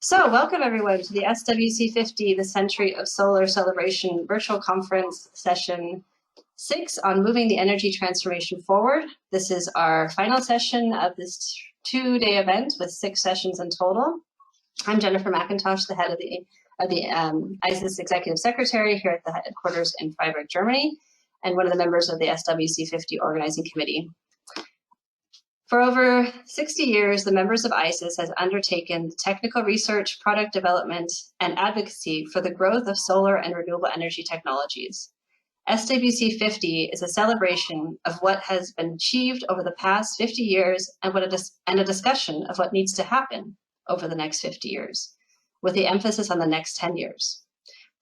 So welcome everyone to the SWC50, the Century of Solar Celebration virtual conference session 6 on moving the energy transformation forward. This is our final session of this two-day event with 6 sessions in total. I'm Jennifer McIntosh, the head of the ISES Executive Secretary here at the headquarters in Freiburg, Germany, and one of the members of the SWC50 Organizing Committee. For over 60 years, the members of ISES has undertaken technical research, product development, and advocacy for the growth of solar and renewable energy technologies. SWC50 is a celebration of what has been achieved over the past 50 years and a discussion of what needs to happen over the next 50 years, with the emphasis on the next 10 years.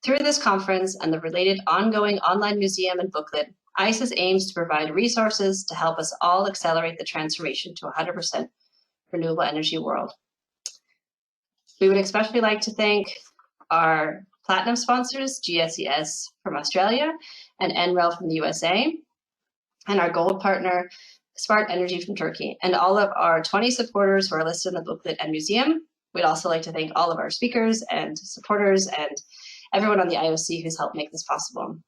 Through this conference and the related ongoing online museum and booklet, ISES aims to provide resources to help us all accelerate the transformation to a 100% renewable energy world. We would especially like to thank our platinum sponsors, GSES from Australia and NREL from the USA, and our gold partner, Smart Energy from Turkey, and all of our 20 supporters who are listed in the booklet and museum. We'd also like to thank all of our speakers and supporters and everyone on the IOC who's helped make this possible.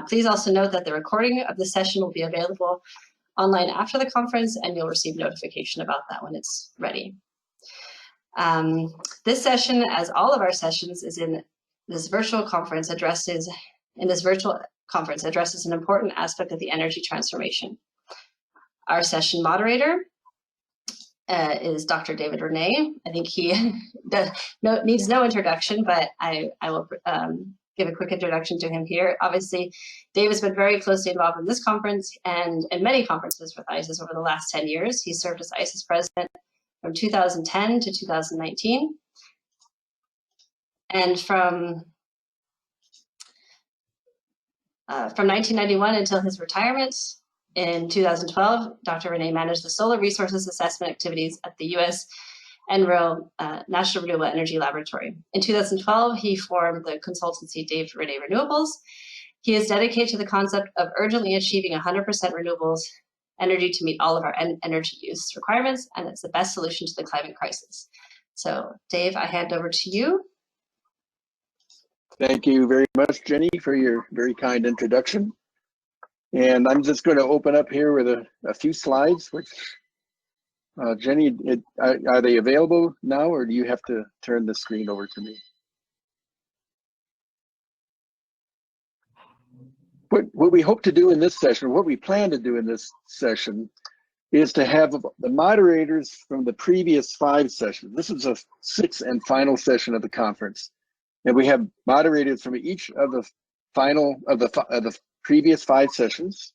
Please also note that the recording of the session will be available online after the conference, and you'll receive notification about that when it's ready. This session, as all of our sessions, is in this virtual conference addresses an important aspect of the energy transformation. Our session moderator is Dr. David Renné. I think he needs no introduction, but I will give a quick introduction to him here. Obviously, Dave has been very closely involved in this conference and in many conferences with ISES over the last 10 years. He served as ISES president from 2010 to 2019. And from 1991 until his retirement in 2012, Dr. Renné managed the solar resources assessment activities at the US NREL National Renewable Energy Laboratory. In 2012, he formed the consultancy Dave Renné Renewables. He is dedicated to the concept of urgently achieving 100% renewables energy to meet all of our energy use requirements, and it's the best solution to the climate crisis. So Dave, I hand over to you. Thank you very much, Jenny, for your very kind introduction. And I'm just going to open up here with a few slides, which Jenny, are they available now, or do you have to turn the screen over to me? What we hope to do in this session, what we plan to do in this session, is to have the moderators from the previous 5 sessions. This is a 6th and final session of the conference, and we have moderators from each of the the previous 5 sessions,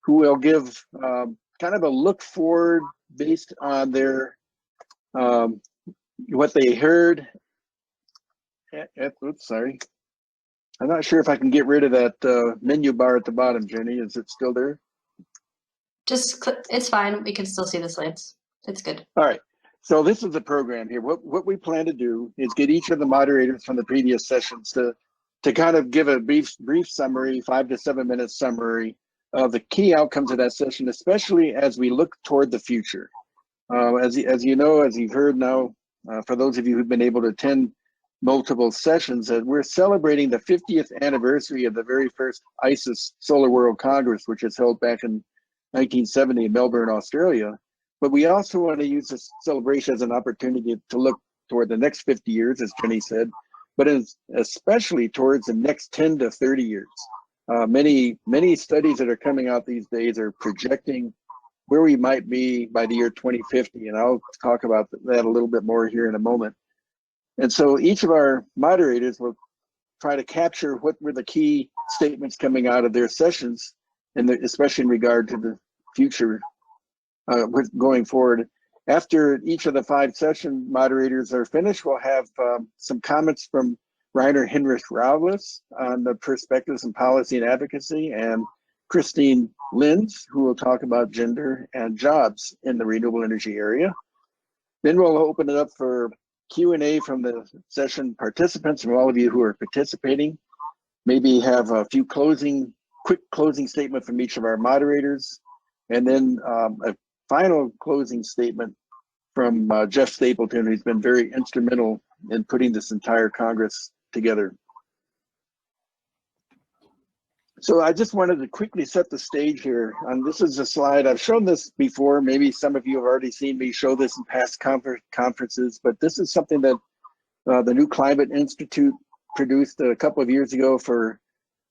who will give kind of a look forward based on their what they heard. Oops, sorry. I'm not sure if I can get rid of that menu bar at the bottom, Jenny. Is it still there? Just click, it's fine. We can still see the slides. It's good. All right. So this is the program here. What we plan to do is get each of the moderators from the previous sessions to kind of give a brief summary, 5 to 7 minute summary of the key outcomes of that session, especially as we look toward the future. As you know, as you've heard now, for those of you who've been able to attend multiple sessions, that we're celebrating the 50th anniversary of the very first ISES Solar World Congress, which was held back in 1970 in Melbourne, Australia. But we also want to use this celebration as an opportunity to look toward the next 50 years, as Jenny said, but especially towards the next 10 to 30 years. Many studies that are coming out these days are projecting where we might be by the year 2050, and I'll talk about that a little bit more here in a moment. And so each of our moderators will try to capture what were the key statements coming out of their sessions, and especially in regard to the future going forward. After each of the 5 session moderators are finished, we'll have some comments from Hinrichs-Rahlwes on the perspectives in policy and advocacy, and Christine Linz, who will talk about gender and jobs in the renewable energy area. Then we'll open it up for Q&A from the session participants, from all of you who are participating. Maybe have a few quick closing statement from each of our moderators, and then a final closing statement from Jeff Stapleton, who's been very instrumental in putting this entire Congress together. So I just wanted to quickly set the stage here. This is a slide, I've shown this before, maybe some of you have already seen me show this in past conferences, but this is something that the New Climate Institute produced a couple of years ago for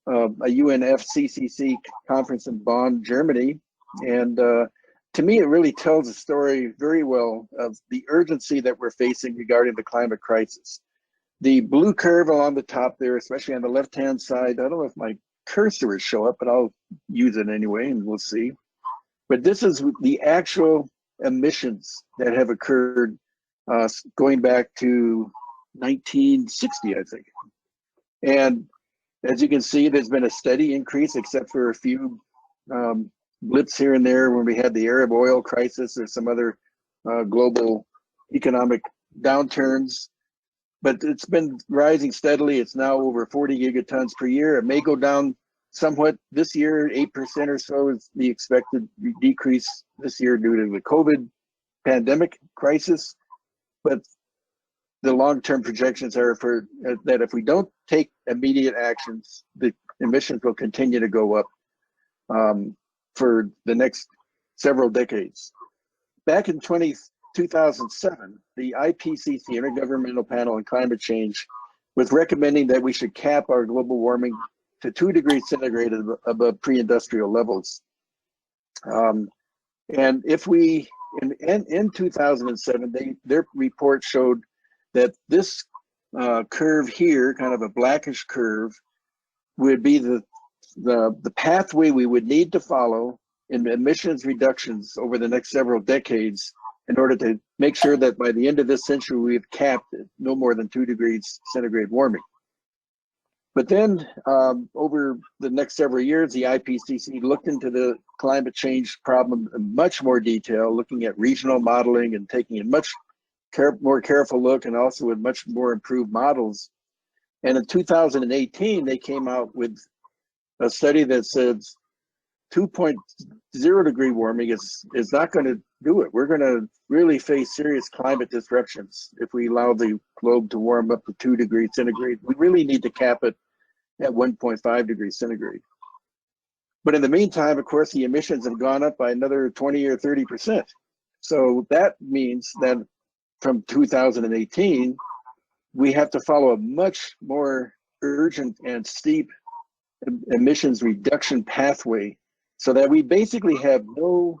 a UNFCCC conference in Bonn, Germany. And to me, it really tells a story very well of the urgency that we're facing regarding the climate crisis. The blue curve along the top there, especially on the left-hand side, I don't know if my cursor will show up, but I'll use it anyway and we'll see. But this is the actual emissions that have occurred going back to 1960, I think. And as you can see, there's been a steady increase, except for a few blips here and there when we had the Arab oil crisis or some other global economic downturns. But it's been rising steadily. It's now over 40 gigatons per year. It may go down somewhat this year, 8% or so is the expected decrease this year due to the COVID pandemic crisis. But the long-term projections are for that if we don't take immediate actions, the emissions will continue to go up for the next several decades. Back in 2007, the IPCC, Intergovernmental Panel on Climate Change, was recommending that we should cap our global warming to 2 degrees centigrade above pre-industrial levels. And if we, in 2007, their report showed that this curve here, kind of a blackish curve, would be the pathway we would need to follow in emissions reductions over the next several decades in order to make sure that by the end of this century, we've capped no more than 2 degrees centigrade warming. But then over the next several years, the IPCC looked into the climate change problem in much more detail, looking at regional modeling and taking a much more careful look, and also with much more improved models. And in 2018, they came out with a study that says 2.0 degree warming is not going to do it. We're going to really face serious climate disruptions if we allow the globe to warm up to 2 degrees centigrade. We really need to cap it at 1.5 degrees centigrade. But in the meantime, of course, the emissions have gone up by another 20 or 30%. So that means that from 2018, we have to follow a much more urgent and steep emissions reduction pathway so that we basically have no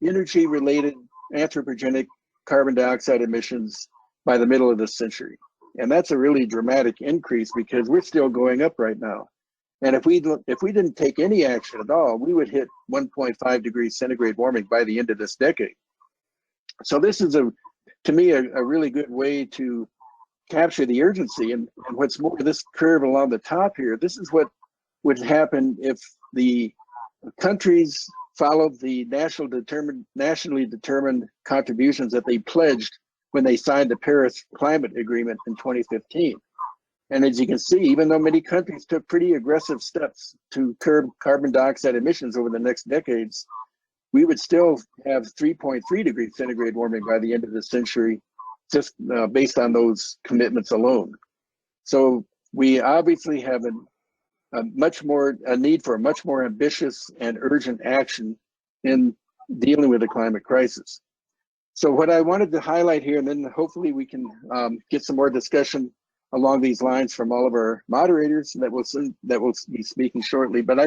energy-related anthropogenic carbon dioxide emissions by the middle of this century. And that's a really dramatic increase because we're still going up right now. And if we didn't take any action at all, we would hit 1.5 degrees centigrade warming by the end of this decade. So this is, to me, a really good way to capture the urgency. And what's more, this curve along the top here, this is what would happen if the countries followed the nationally determined contributions that they pledged when they signed the Paris Climate Agreement in 2015. And as you can see, even though many countries took pretty aggressive steps to curb carbon dioxide emissions over the next decades, we would still have 3.3 degrees centigrade warming by the end of the century, just based on those commitments alone. So we obviously have a need for a much more ambitious and urgent action in dealing with the climate crisis. So what I wanted to highlight here, and then hopefully we can get some more discussion along these lines from all of our moderators that will be speaking shortly. But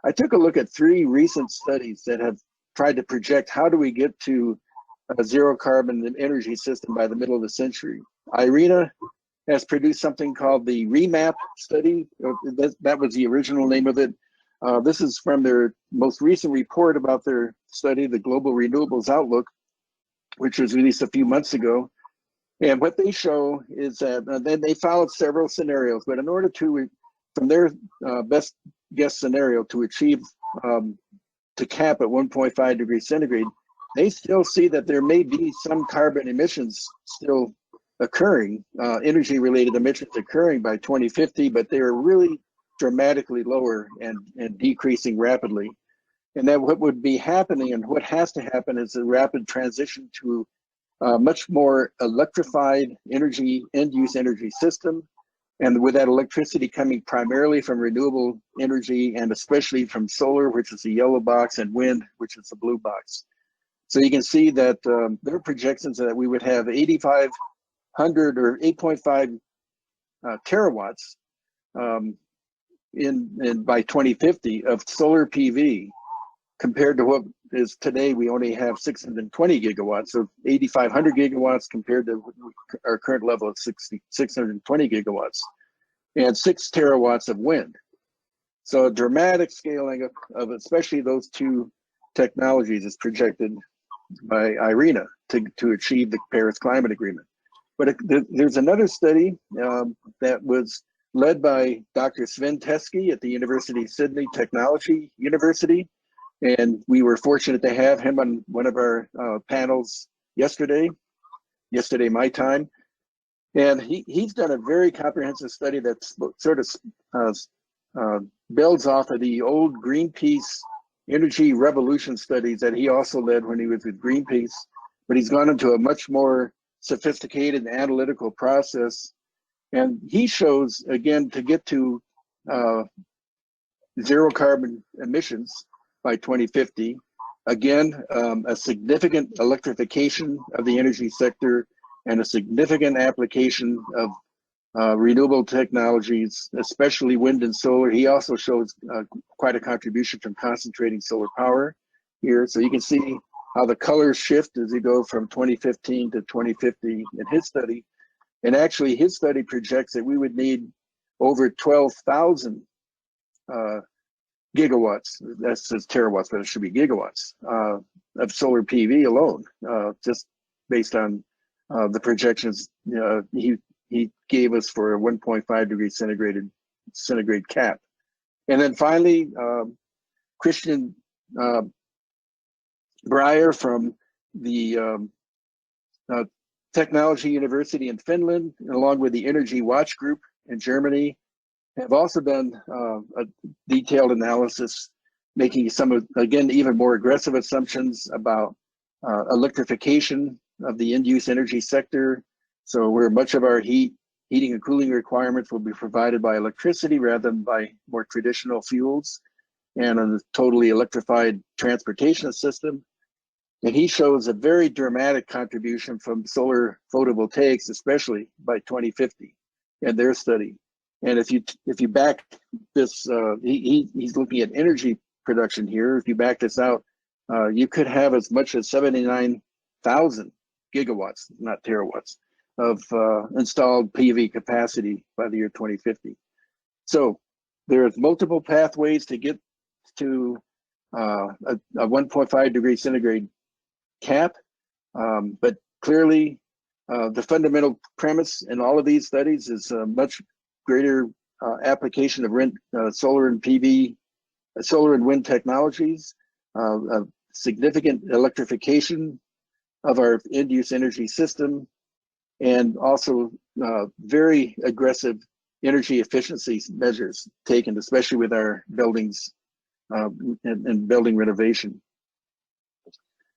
I took a look at 3 recent studies that have tried to project how do we get to a zero carbon energy system by the middle of the century. IRENA has produced something called the REMAP study. That was the original name of it. This is from their most recent report about their study, the Global Renewables Outlook, which was released a few months ago. And what they show is that then they followed several scenarios, but in order to, from their best guess scenario to achieve, to cap at 1.5 degrees centigrade, they still see that there may be some carbon emissions still occurring, energy-related emissions occurring by 2050, but they are really dramatically lower and decreasing rapidly. And that what would be happening and what has to happen is a rapid transition to much more electrified energy, end-use energy system. And with that electricity coming primarily from renewable energy and especially from solar, which is the yellow box, and wind, which is the blue box. So you can see that there are projections that we would have 8,500 or 8.5 terawatts in by 2050 of solar PV, compared to what is today. We only have 620 gigawatts, so 8,500 gigawatts compared to our current level of 620 gigawatts, and 6 terawatts of wind. So a dramatic scaling of especially those two technologies is projected by IRENA to achieve the Paris Climate Agreement. But there's another study that was led by Dr. Sven Teske at the University of Sydney Technology University. And we were fortunate to have him on one of our panels yesterday my time. And he's done a very comprehensive study that sort of builds off of the old Greenpeace energy revolution studies that he also led when he was with Greenpeace. But he's gone into a much more sophisticated analytical process. And he shows, again, to get to zero carbon emissions by 2050, again, a significant electrification of the energy sector and a significant application of renewable technologies, especially wind and solar. He also shows quite a contribution from concentrating solar power here. So you can see how the colors shift as you go from 2015 to 2050 in his study. And actually his study projects that we would need over 12,000 gigawatts, that says terawatts, but it should be gigawatts, of solar PV alone, just based on the projections he gave us for a 1.5 degree centigrade cap. And then finally, Christian Breyer from the Technology University in Finland, along with the Energy Watch Group in Germany, have also done a detailed analysis, making some, again, even more aggressive assumptions about electrification of the end-use energy sector. So where much of our heating and cooling requirements will be provided by electricity rather than by more traditional fuels, and a totally electrified transportation system. And he shows a very dramatic contribution from solar photovoltaics, especially by 2050 in their study. And if you back this, he's looking at energy production here. If you back this out, you could have as much as 79,000 gigawatts, not terawatts, of installed PV capacity by the year 2050. So there's multiple pathways to get to a 1.5 degree centigrade cap, but clearly the fundamental premise in all of these studies is a much greater application of solar and PV, solar and wind technologies, a significant electrification of our end-use energy system, and also very aggressive energy efficiency measures taken, especially with our buildings and building renovation.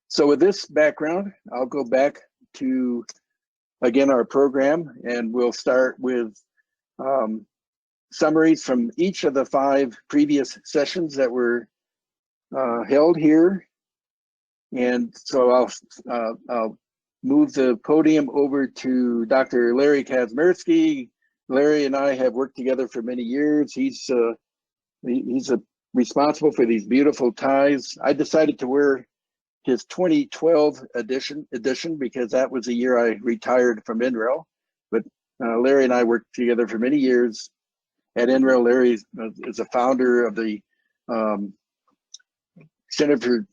So with this background, I'll go back to, again, our program, and we'll start with summaries from each of the 5 previous sessions that were held here. And so I'll move the podium over to Dr. Larry Kazmerski. Larry and I have worked together for many years. He's responsible for these beautiful ties. I decided to wear his 2012 edition because that was the year I retired from NREL. But Larry and I worked together for many years at NREL. Larry is a founder of the Center for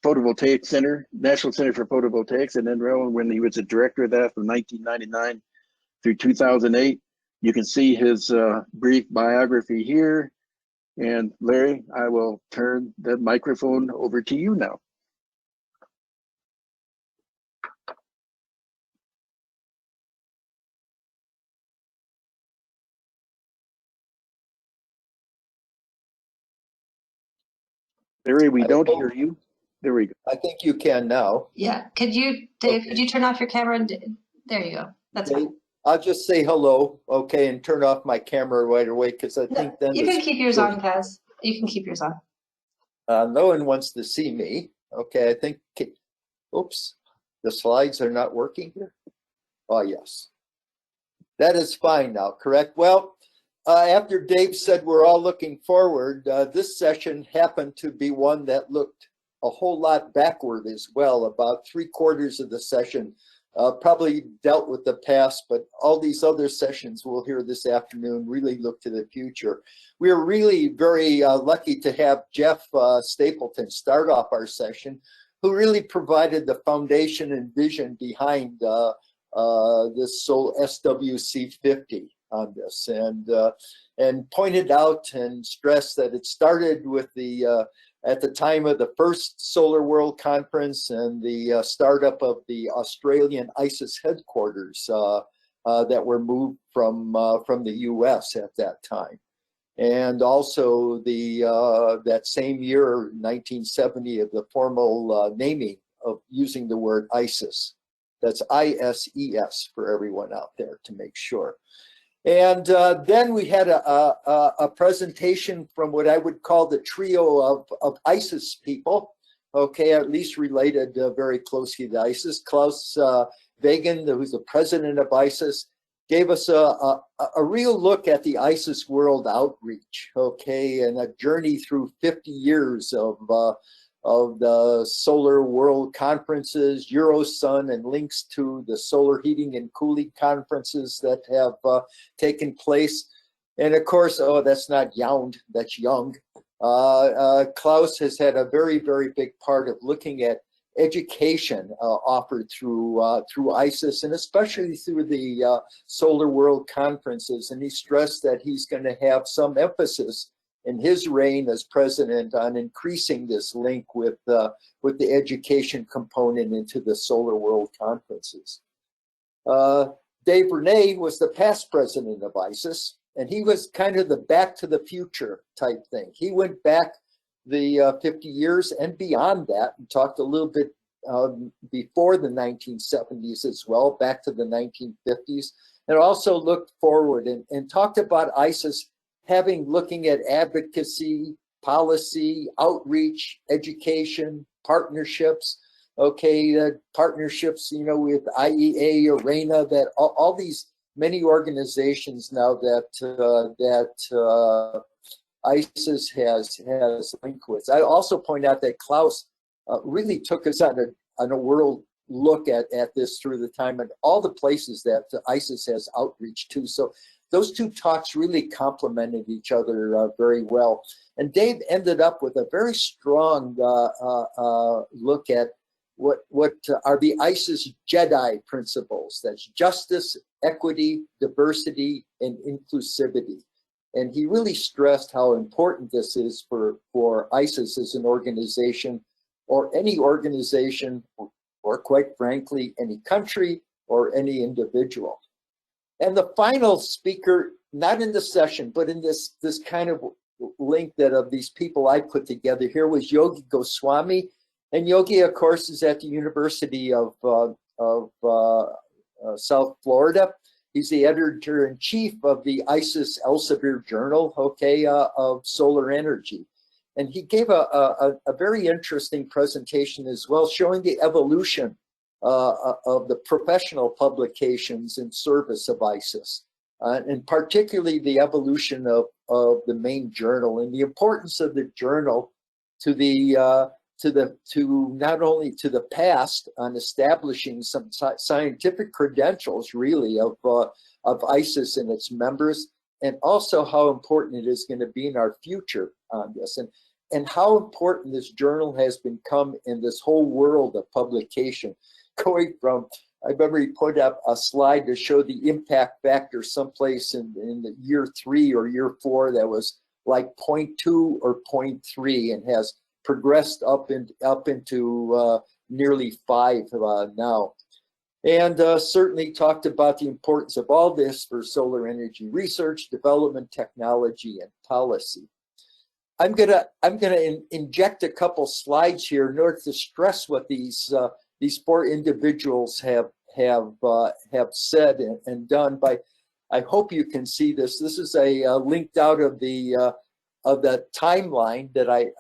Photovoltaic Center, National Center for Photovoltaics at NREL, when he was a director of that from 1999 through 2008. You can see his brief biography here. And Larry, I will turn the microphone over to you now. Larry, we don't hear you. There we go. I think you can now. Yeah. Could you, Dave, Okay. could you turn off your camera? And there you go. That's Okay. fine. I'll just say hello, okay, and turn off my camera right away because I think then You can keep yours on, Kaz. You can keep yours on. no one wants to see me. Okay, I think, oops, the slides are not working here. Oh, yes. That is fine now, correct? Well, after Dave said we're all looking forward, this session happened to be one that looked a whole lot backward as well. About 3/4 of the session probably dealt with the past, but all these other sessions we'll hear this afternoon really look to the future. We are really very lucky to have Jeff Stapleton start off our session, who really provided the foundation and vision behind this SWC50 on this, and pointed out and stressed that it started with the at the time of the first Solar World Conference and the startup of the Australian ISES headquarters that were moved from the US at that time. And also the that same year, 1970, of the formal naming of using the word ISES. That's ISES for everyone out there to make sure. And then we had a presentation from what I would call the trio of ISIS people, okay, at least related very closely to ISIS. Klaus Wegener, who's the president of ISIS, gave us a real look at the ISIS world outreach, okay, and a journey through 50 years of the Solar World Conferences, Eurosun, and links to the solar heating and cooling conferences that have taken place. And of course, oh, that's not Yound, that's Young. Klaus has had a very, very big part of looking at education offered through ISIS, and especially through the Solar World Conferences. And he stressed that he's going to have some emphasis in his reign as president on increasing this link with the education component into the Solar World Conferences. Dave Renné was the past president of ISIS, and he was kind of the back to the future type thing. He went back the 50 years and beyond that, and talked a little bit before the 1970s as well, back to the 1950s, and also looked forward and talked about ISIS looking at advocacy, policy, outreach, education, partnerships, okay, partnerships, you know, with IEA, ARENA, that all these many organizations now that ISIS has linked with. I also point out that Klaus really took us on a world look at this through the time and all the places that ISIS has outreach to. So those two talks really complemented each other very well. And Dave ended up with a very strong look at what are the ISIS Jedi principles. That's justice, equity, diversity, and inclusivity. And he really stressed how important this is for ISIS as an organization, or any organization, or quite frankly, any country or any individual. And the final speaker, not in the session, but in this kind of link that of these people I put together here, was Yogi Goswami. And Yogi, of course, is at the University of South Florida. He's the editor-in-chief of the ISES Elsevier Journal, okay, of solar energy. And he gave a very interesting presentation as well, showing the evolution of the professional publications in service of ISIS, and particularly the evolution of the main journal and the importance of the journal to not only to the past on establishing some scientific credentials really of ISIS and its members, and also how important it is going to be in our future on this, and how important this journal has become in this whole world of publication. Going from, I remember he put up a slide to show the impact factor someplace in the year 3 or year 4 that was like 0.2 or 0.3, and has progressed up into nearly 5 now. And certainly talked about the importance of all this for solar energy research, development, technology, and policy. I'm gonna inject a couple slides here in order to stress what these four individuals have said and done. But I hope you can see this. This is a linked out of the timeline that I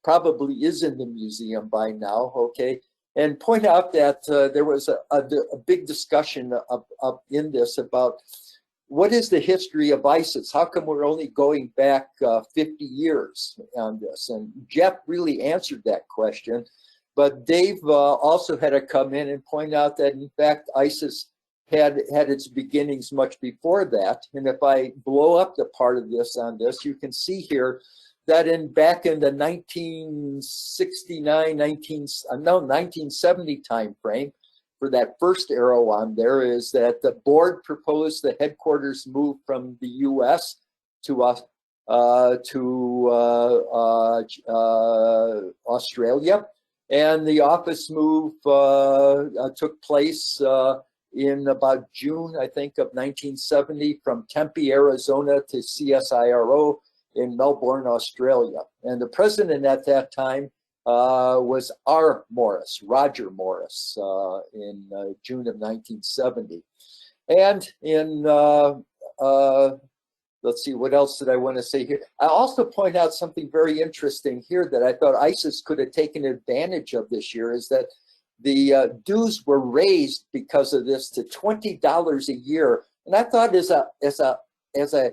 probably is in the museum by now. Okay, and point out that there was a big discussion in this about what is the history of ISES? How come we're only going back 50 years on this? And Jeff really answered that question. But Dave also had to come in and point out that, in fact, ISES had its beginnings much before that. And if I blow up the part of this on this, you can see here that back in the 1970 time frame, for that first arrow on there, is that the board proposed the headquarters move from the U.S. to Australia, and the office move took place in about June, I think, of 1970, from Tempe, Arizona, to CSIRO in Melbourne, Australia. And the president at that time was Roger Morris, in June of 1970. And in, let's see, what else did I want to say here? I also point out something very interesting here that I thought ISES could have taken advantage of this year, is that the dues were raised because of this to $20 a year. And I thought as a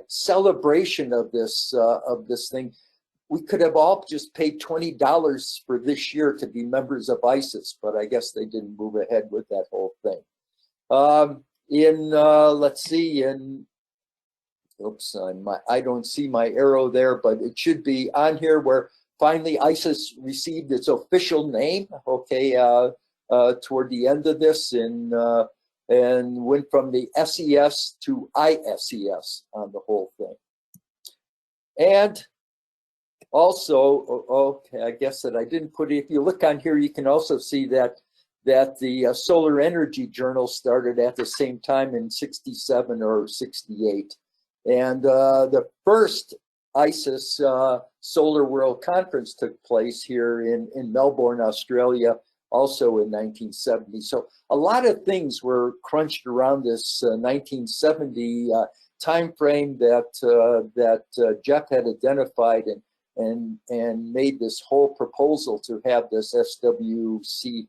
celebration of this thing, we could have all just paid $20 for this year to be members of ISES, but I guess they didn't move ahead with that whole thing. Let's see, oops, I don't see my arrow there, but it should be on here where finally ISES received its official name, okay, toward the end of this, and went from the SES to ISES on the whole thing. And also, okay, I guess that I didn't put it. If you look on here, you can also see that the Solar Energy Journal started at the same time in '67 or '68, and the first ISES Solar World Conference took place here in Melbourne, Australia, also in 1970. So a lot of things were crunched around this 1970 time frame that Jeff had identified, and made this whole proposal to have this SWC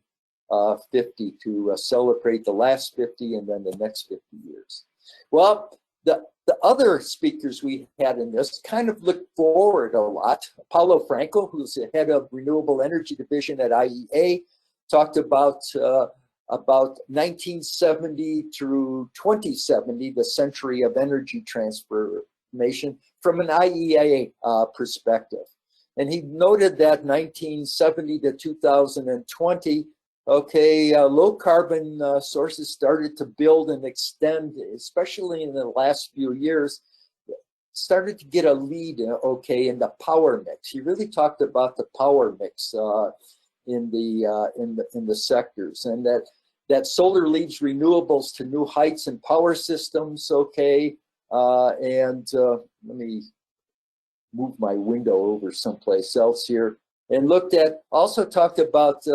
50 to celebrate the last 50 and then the next 50 years. Well, the other speakers we had in this kind of looked forward a lot. Paulo Franco, who's the head of Renewable Energy Division at IEA, talked about 1970 through 2070, the century of energy transformation, from an IEA perspective. And he noted that 1970 to 2020, okay, low carbon sources started to build and extend, especially in the last few years, started to get a lead, okay, in the power mix. He really talked about the power mix in the sectors, and that solar leads renewables to new heights in power systems, okay. Let me move my window over someplace else here, and also talked about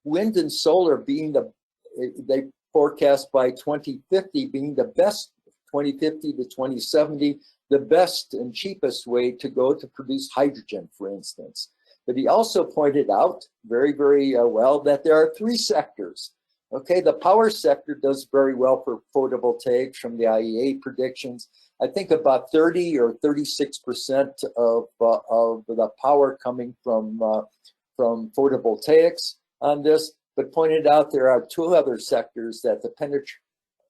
wind and solar being they forecast by 2050 being the best, 2050 to 2070, the best and cheapest way to go to produce hydrogen, for instance. But he also pointed out very, very well that there are three sectors. Okay, the power sector does very well for photovoltaics from the IEA predictions. I think about 30 or 36% of the power coming from photovoltaics on this, but pointed out there are two other sectors that the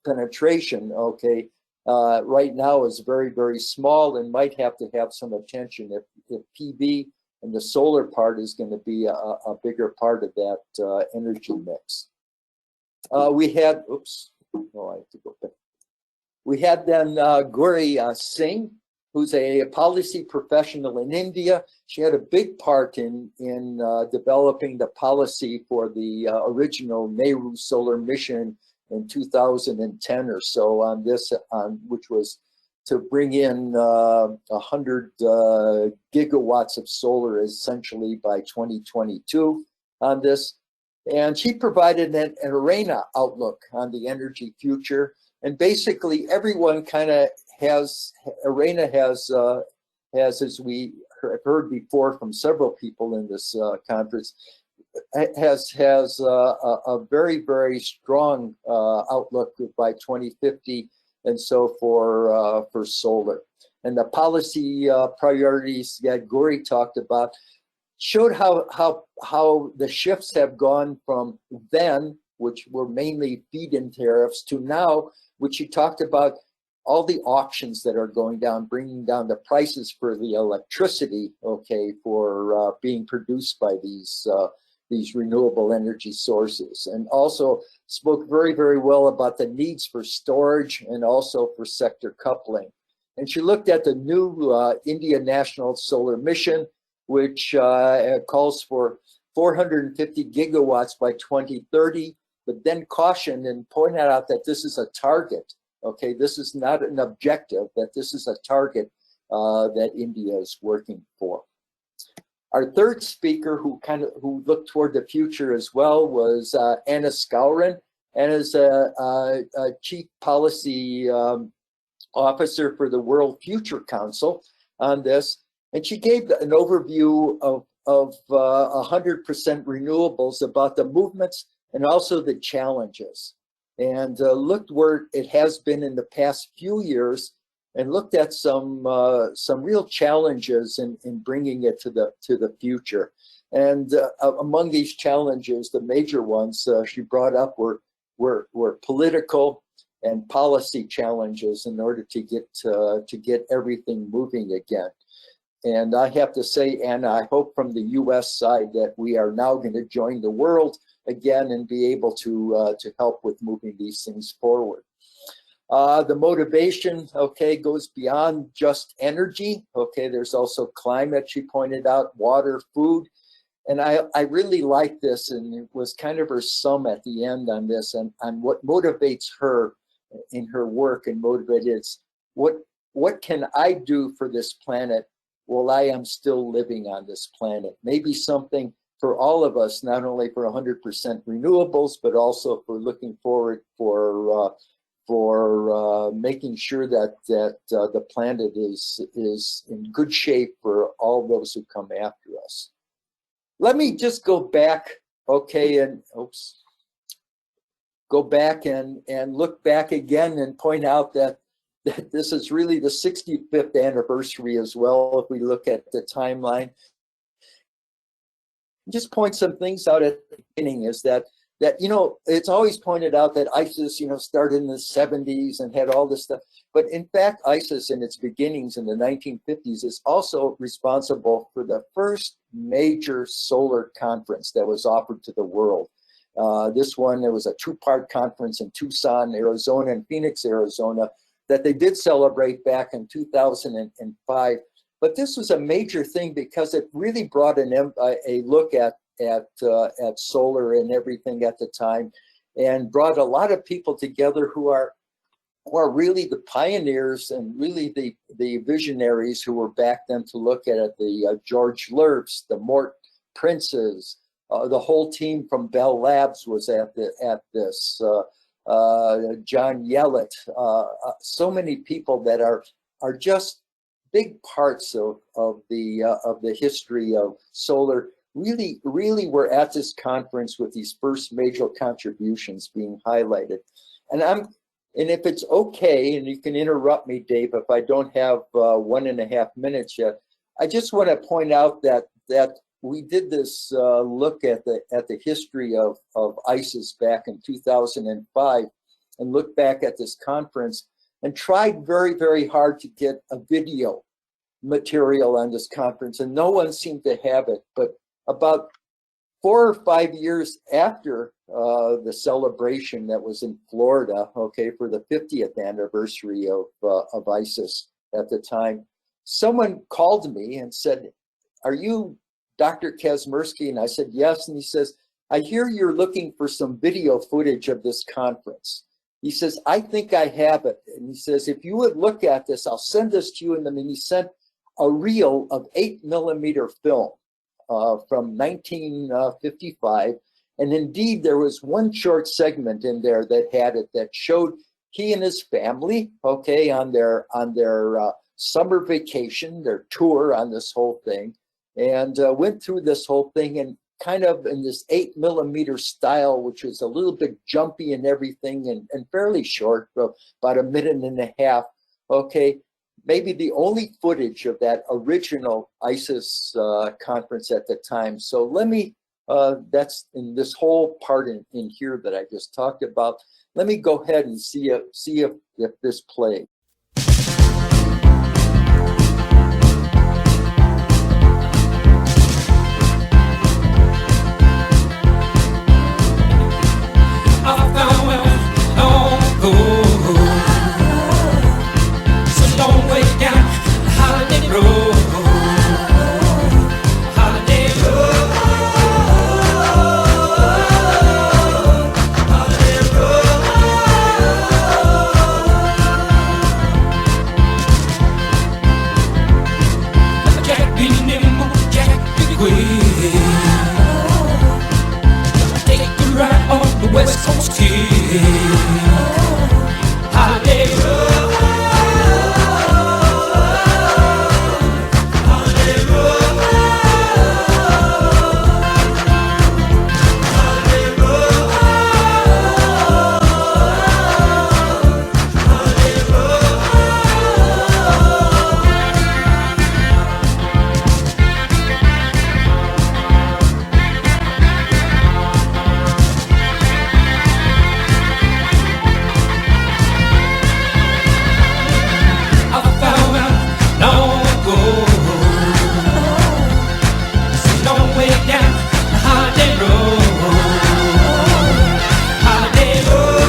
penetration, okay, right now is very, very small and might have to have some attention if PV and the solar part is going to be a bigger part of that energy mix. We had, oops, oh, I have to go back. We had then Gauri Singh, who's a policy professional in India. She had a big part in developing the policy for the original Nehru solar mission in 2010 or so on this, which was to bring in 100 gigawatts of solar essentially by 2022 on this. And she provided an arena outlook on the energy future. And basically everyone kind of has, arena has, as we heard before from several people in this conference, has a very, very strong outlook by 2050 and so for solar. And the policy priorities that Gori talked about showed how the shifts have gone from then, which were mainly feed-in tariffs, to now, which you talked about all the auctions that are going down, bringing down the prices for the electricity, okay, for being produced by these renewable energy sources. And also spoke very, very well about the needs for storage and also for sector coupling. And she looked at the new India National Solar Mission, which calls for 450 gigawatts by 2030, but then cautioned and pointed out that this is a target. Okay, this is not an objective, that this is a target that India is working for. Our third speaker who looked toward the future as well was Anna Skowron. Anna's a Chief Policy Officer for the World Future Council on this. And she gave an overview of 100% renewables, about the movements and also the challenges. And looked where it has been in the past few years, and looked at some real challenges in bringing it to the future. And among these challenges, the major ones she brought up were political and policy challenges in order to get everything moving again. And I have to say, Anna, I hope from the U.S. side that we are now going to join the world again and be able to help with moving these things forward. The motivation, okay, goes beyond just energy. Okay, there's also climate, she pointed out, water, food. And I really like this, and it was kind of her sum at the end on this, and what motivates her in her work and motivated is, what can I do for this planet while I am still living on this planet? Maybe something for all of us, not only for 100% renewables, but also for looking forward for making sure that the planet is in good shape for all those who come after us. Let me just go back, okay, and go back and look back again and point out that this is really the 65th anniversary as well, if we look at the timeline. Just point some things out at the beginning is that you know, it's always pointed out that ISIS, you know, started in the 70s and had all this stuff. But in fact, ISIS in its beginnings in the 1950s is also responsible for the first major solar conference that was offered to the world. This one, there was a two-part conference in Tucson, Arizona, and Phoenix, Arizona, that they did celebrate back in 2005. But this was a major thing because it really brought a look at solar and everything at the time, and brought a lot of people together who are really the pioneers and really the visionaries who were back then to look at it. The George Lerps, the Mort Princes, the whole team from Bell Labs was at this. John Yellett, so many people that are just big parts of the history of solar. Really were at this conference with these first major contributions being highlighted. And if it's okay, and you can interrupt me, Dave, if I don't have 1.5 minutes yet, I just want to point out that we did this look at the history of ISIS back in 2005, and looked back at this conference and tried very, very hard to get a video material on this conference, and no one seemed to have it. But about 4 or 5 years after the celebration that was in Florida, okay, for the 50th anniversary of ISIS at the time, someone called me and said, "Are you Dr. Kazmerski?" And I said, "Yes." And he says, "I hear you're looking for some video footage of this conference." He says, I think I have it. And he says, if you would look at this, I'll send this to you. And then he sent a reel of 8mm film from 1955. And indeed, there was one short segment in there that had it that showed he and his family, okay, on their summer vacation, their tour on this whole thing, and went through this whole thing and kind of in this 8mm style, which is a little bit jumpy and everything and fairly short, about a minute and a half. Okay, maybe the only footage of that original ISES conference at the time. So let me, that's in this whole part in here that I just talked about. Let me go ahead and see if this plays. West Coast kid, holiday road, holiday road, holiday road, holiday road.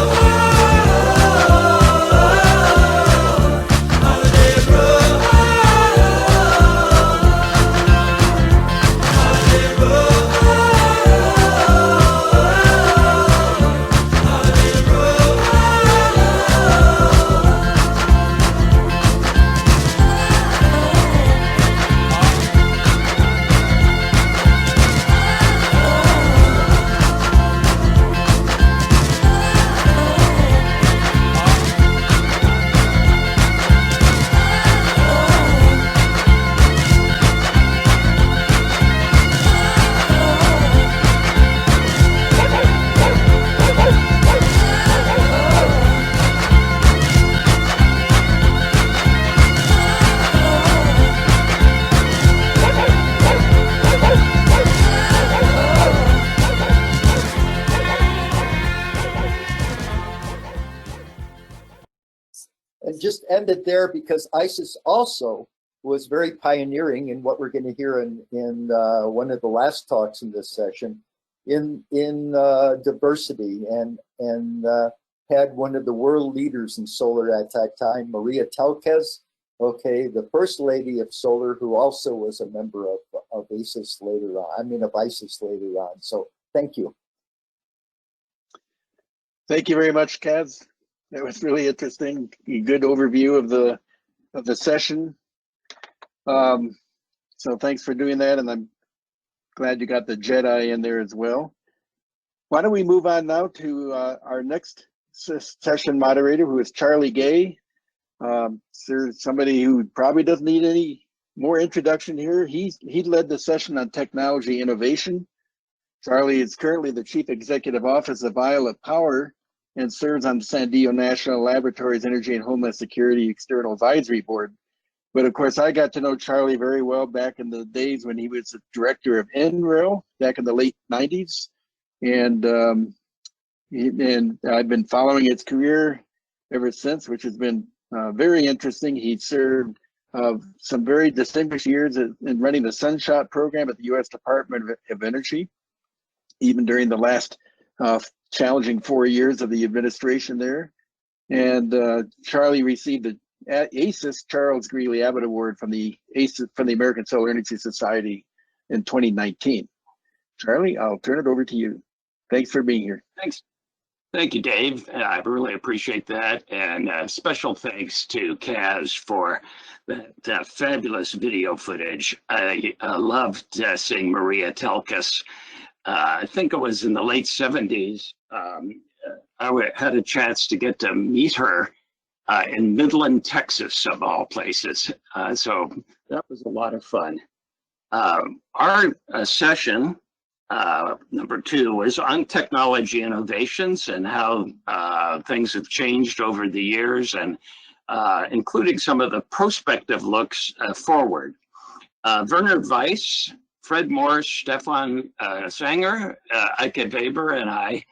And just end it there because ISES also was very pioneering in what we're going to hear in one of the last talks in this session in diversity and had one of the world leaders in solar at that time, Maria Telkes, okay, the first lady of solar, who also was a member of ISES later on. I mean, of ISES later on. So thank you. Thank you very much, Kaz. That was really interesting. A good overview of the session. So thanks for doing that, and I'm glad you got the Jedi in there as well. Why don't we move on now to our next session moderator, who is Charlie Gay. Somebody who probably doesn't need any more introduction here. He led the session on technology innovation. Charlie is currently the Chief Executive Officer of Iowa Power and serves on the Sandio National Laboratories Energy and Homeland Security External Advisory Board. But of course, I got to know Charlie very well back in the days when he was the director of NREL back in the late 90s. And I've been following his career ever since, which has been very interesting. He served some very distinguished years in running the Sunshot program at the U.S. Department of Energy, even during the last challenging 4 years of the administration there. And Charlie received the ISES Charles Greeley Abbott Award from the American Solar Energy Society in 2019. Charlie, I'll turn it over to you. Thanks for being here. Thank you, Dave. I really appreciate that. And special thanks to Kaz for that fabulous video footage. I loved seeing Maria Telkis. I think it was in the late 70s. Had a chance to get to meet her in Midland, Texas, of all places. So that was a lot of fun. Our session number 2 was on technology innovations and how things have changed over the years, and including some of the prospective looks forward. Werner Weiss, Fred Morse, Stefan Sanger, Eike Weber, and I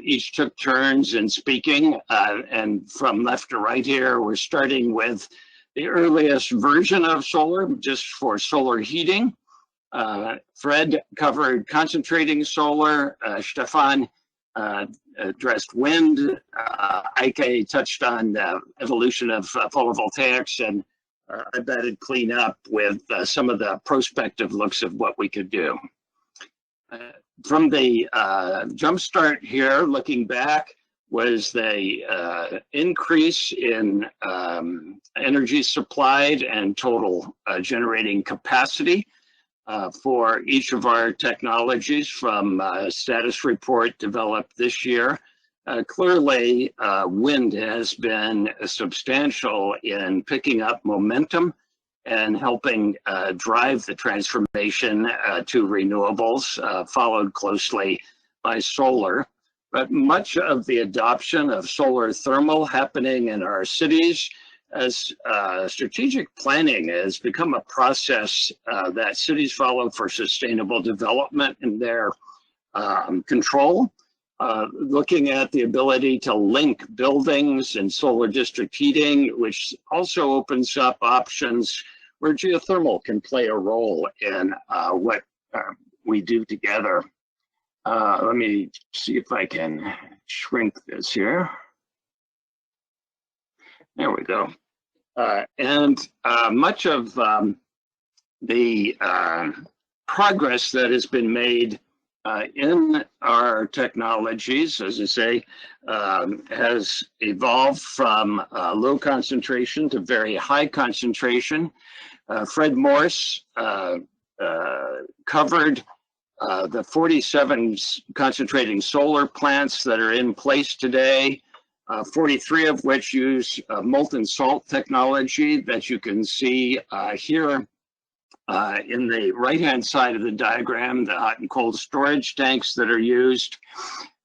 each took turns in speaking. And from left to right here, we're starting with the earliest version of solar, just for solar heating. Fred covered concentrating solar, Stefan addressed wind, Eike touched on the evolution of photovoltaics, and I batted clean up with some of the prospective looks of what we could do. From the jumpstart here, looking back, was the increase in energy supplied and total generating capacity for each of our technologies from a status report developed this year. Clearly, wind has been substantial in picking up momentum and helping drive the transformation to renewables, followed closely by solar. But much of the adoption of solar thermal happening in our cities, as strategic planning has become a process that cities follow for sustainable development in their control. Looking at the ability to link buildings and solar district heating, which also opens up options where geothermal can play a role in what we do together. Let me see if I can shrink this here. There we go. And much of the progress that has been made in our technologies, as I say, has evolved from low concentration to very high concentration. Fred Morse covered the 47 concentrating solar plants that are in place today, 43 of which use molten salt technology that you can see here in the right-hand side of the diagram, the hot and cold storage tanks that are used,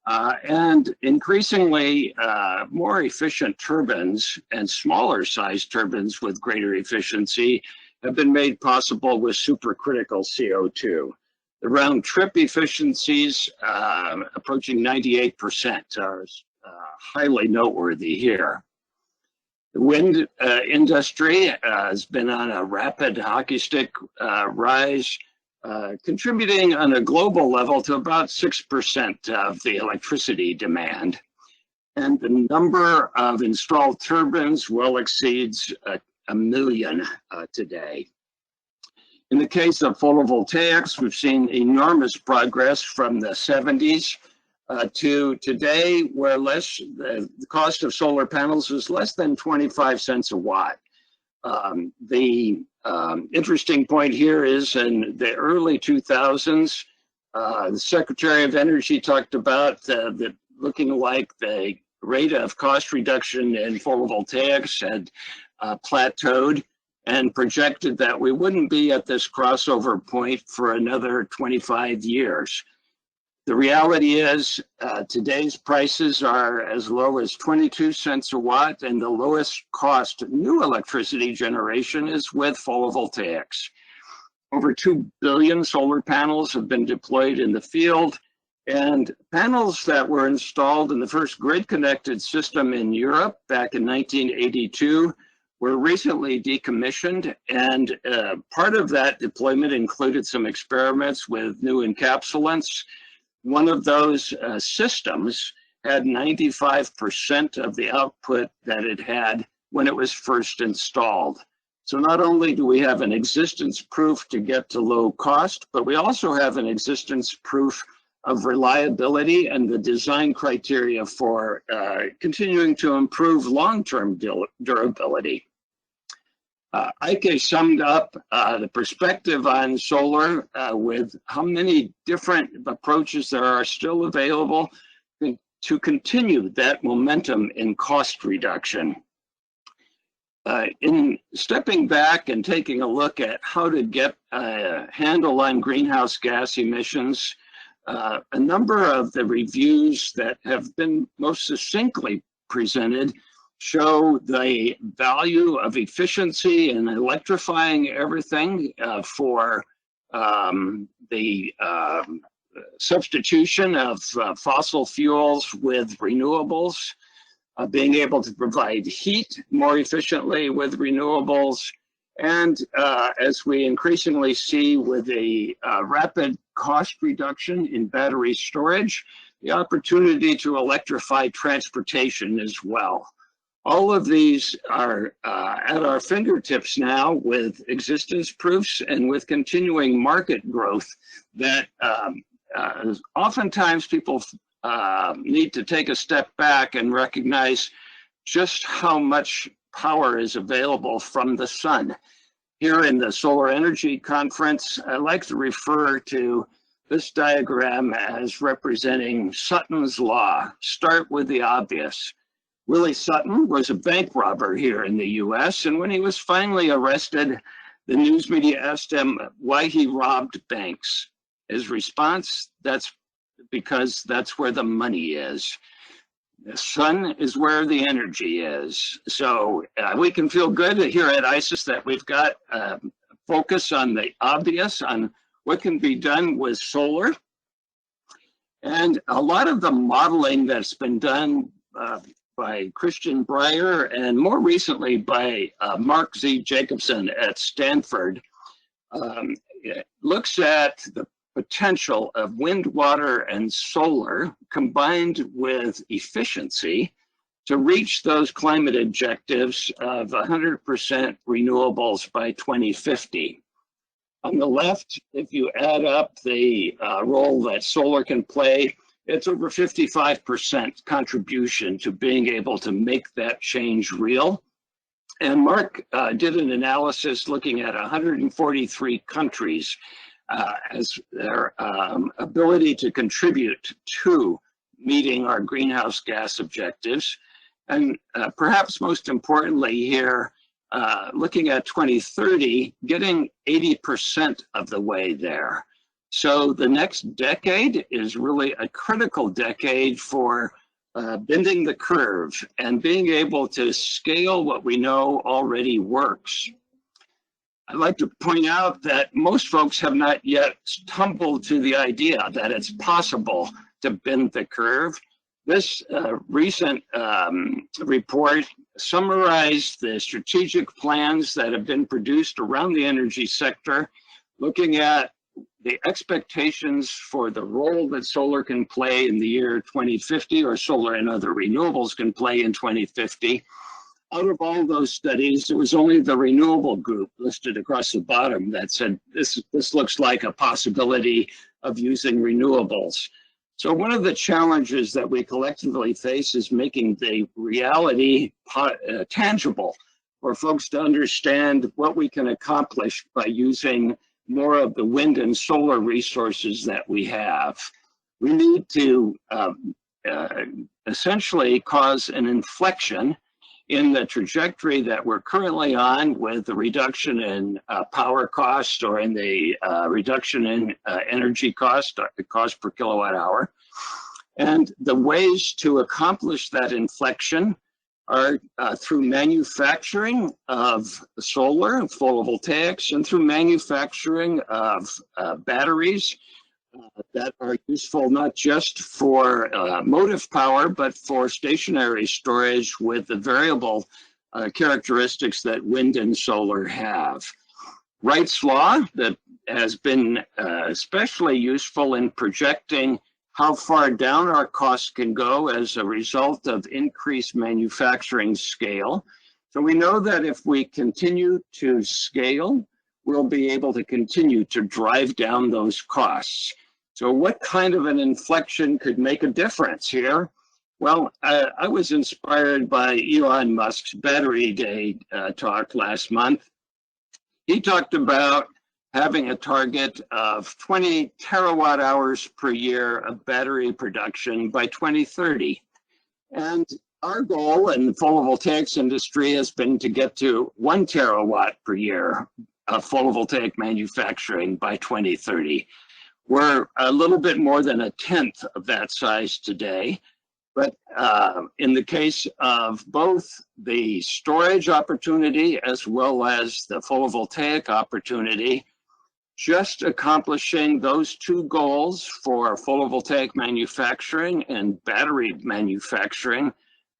and increasingly more efficient turbines and smaller size turbines with greater efficiency have been made possible with supercritical CO2. The round trip efficiencies approaching 98% are highly noteworthy here. The wind industry has been on a rapid hockey stick rise, contributing on a global level to about 6% of the electricity demand. And the number of installed turbines well exceeds 1 million today. In the case of photovoltaics, we've seen enormous progress from the 70s to today, where the cost of solar panels is less than 25 cents a watt. The interesting point here is in the early 2000s, the Secretary of Energy talked about that looking like the rate of cost reduction in photovoltaics had plateaued, and projected that we wouldn't be at this crossover point for another 25 years. The reality is today's prices are as low as 22 cents a watt, and the lowest cost new electricity generation is with photovoltaics. Over 2 billion solar panels have been deployed in the field, and panels that were installed in the first grid-connected system in Europe back in 1982 were recently decommissioned, and part of that deployment included some experiments with new encapsulants. One of those systems had 95% of the output that it had when it was first installed. So not only do we have an existence proof to get to low cost, but we also have an existence proof of reliability and the design criteria for continuing to improve long-term durability. Ike summed up the perspective on solar with how many different approaches there are still available to continue that momentum in cost reduction. In stepping back and taking a look at how to get a handle on greenhouse gas emissions, a number of the reviews that have been most succinctly presented show the value of efficiency in electrifying everything for the substitution of fossil fuels with renewables, being able to provide heat more efficiently with renewables, and as we increasingly see with a rapid cost reduction in battery storage, the opportunity to electrify transportation as well. All of these are at our fingertips now with existence proofs and with continuing market growth that oftentimes people need to take a step back and recognize just how much power is available from the sun. Here in the Solar Energy Conference, I like to refer to this diagram as representing Sutton's Law. Start with the obvious. Willie Sutton was a bank robber here in the US, and when he was finally arrested, the news media asked him why he robbed banks. His response, that's because that's where the money is. The sun is where the energy is. So we can feel good here at ISES that we've got focus on the obvious, on what can be done with solar. And a lot of the modeling that's been done by Christian Breyer and more recently by Mark Z. Jacobson at Stanford looks at the potential of wind, water, and solar combined with efficiency to reach those climate objectives of 100% renewables by 2050. On the left, if you add up the role that solar can play, it's over 55% contribution to being able to make that change real. And Mark did an analysis looking at 143 countries as their ability to contribute to meeting our greenhouse gas objectives. And perhaps most importantly here, looking at 2030, getting 80% of the way there. So the next decade is really a critical decade for bending the curve and being able to scale what we know already works. I'd like to point out that most folks have not yet stumbled to the idea that it's possible to bend the curve. This recent report summarized the strategic plans that have been produced around the energy sector, looking at the expectations for the role that solar can play in the year 2050, or solar and other renewables can play in 2050. Out of all those studies, it was only the renewable group listed across the bottom that said this looks like a possibility of using renewables. So one of the challenges that we collectively face is making the reality tangible for folks to understand what we can accomplish by using more of the wind and solar resources that we have. We need to essentially cause an inflection in the trajectory that we're currently on with the reduction in power cost, or in the reduction in energy cost, the cost per kilowatt hour. And the ways to accomplish that inflection are through manufacturing of solar and photovoltaics, and through manufacturing of batteries that are useful not just for motive power, but for stationary storage with the variable characteristics that wind and solar have. Wright's law that has been especially useful in projecting how far down our costs can go as a result of increased manufacturing scale. So we know that if we continue to scale, we'll be able to continue to drive down those costs. So what kind of an inflection could make a difference here? Well, I was inspired by Elon Musk's Battery Day talk last month. He talked about having a target of 20 terawatt hours per year of battery production by 2030. And our goal in the photovoltaics industry has been to get to 1 terawatt per year of photovoltaic manufacturing by 2030. We're a little bit more than a tenth of that size today. But in the case of both the storage opportunity as well as the photovoltaic opportunity, just accomplishing those two goals for photovoltaic manufacturing and battery manufacturing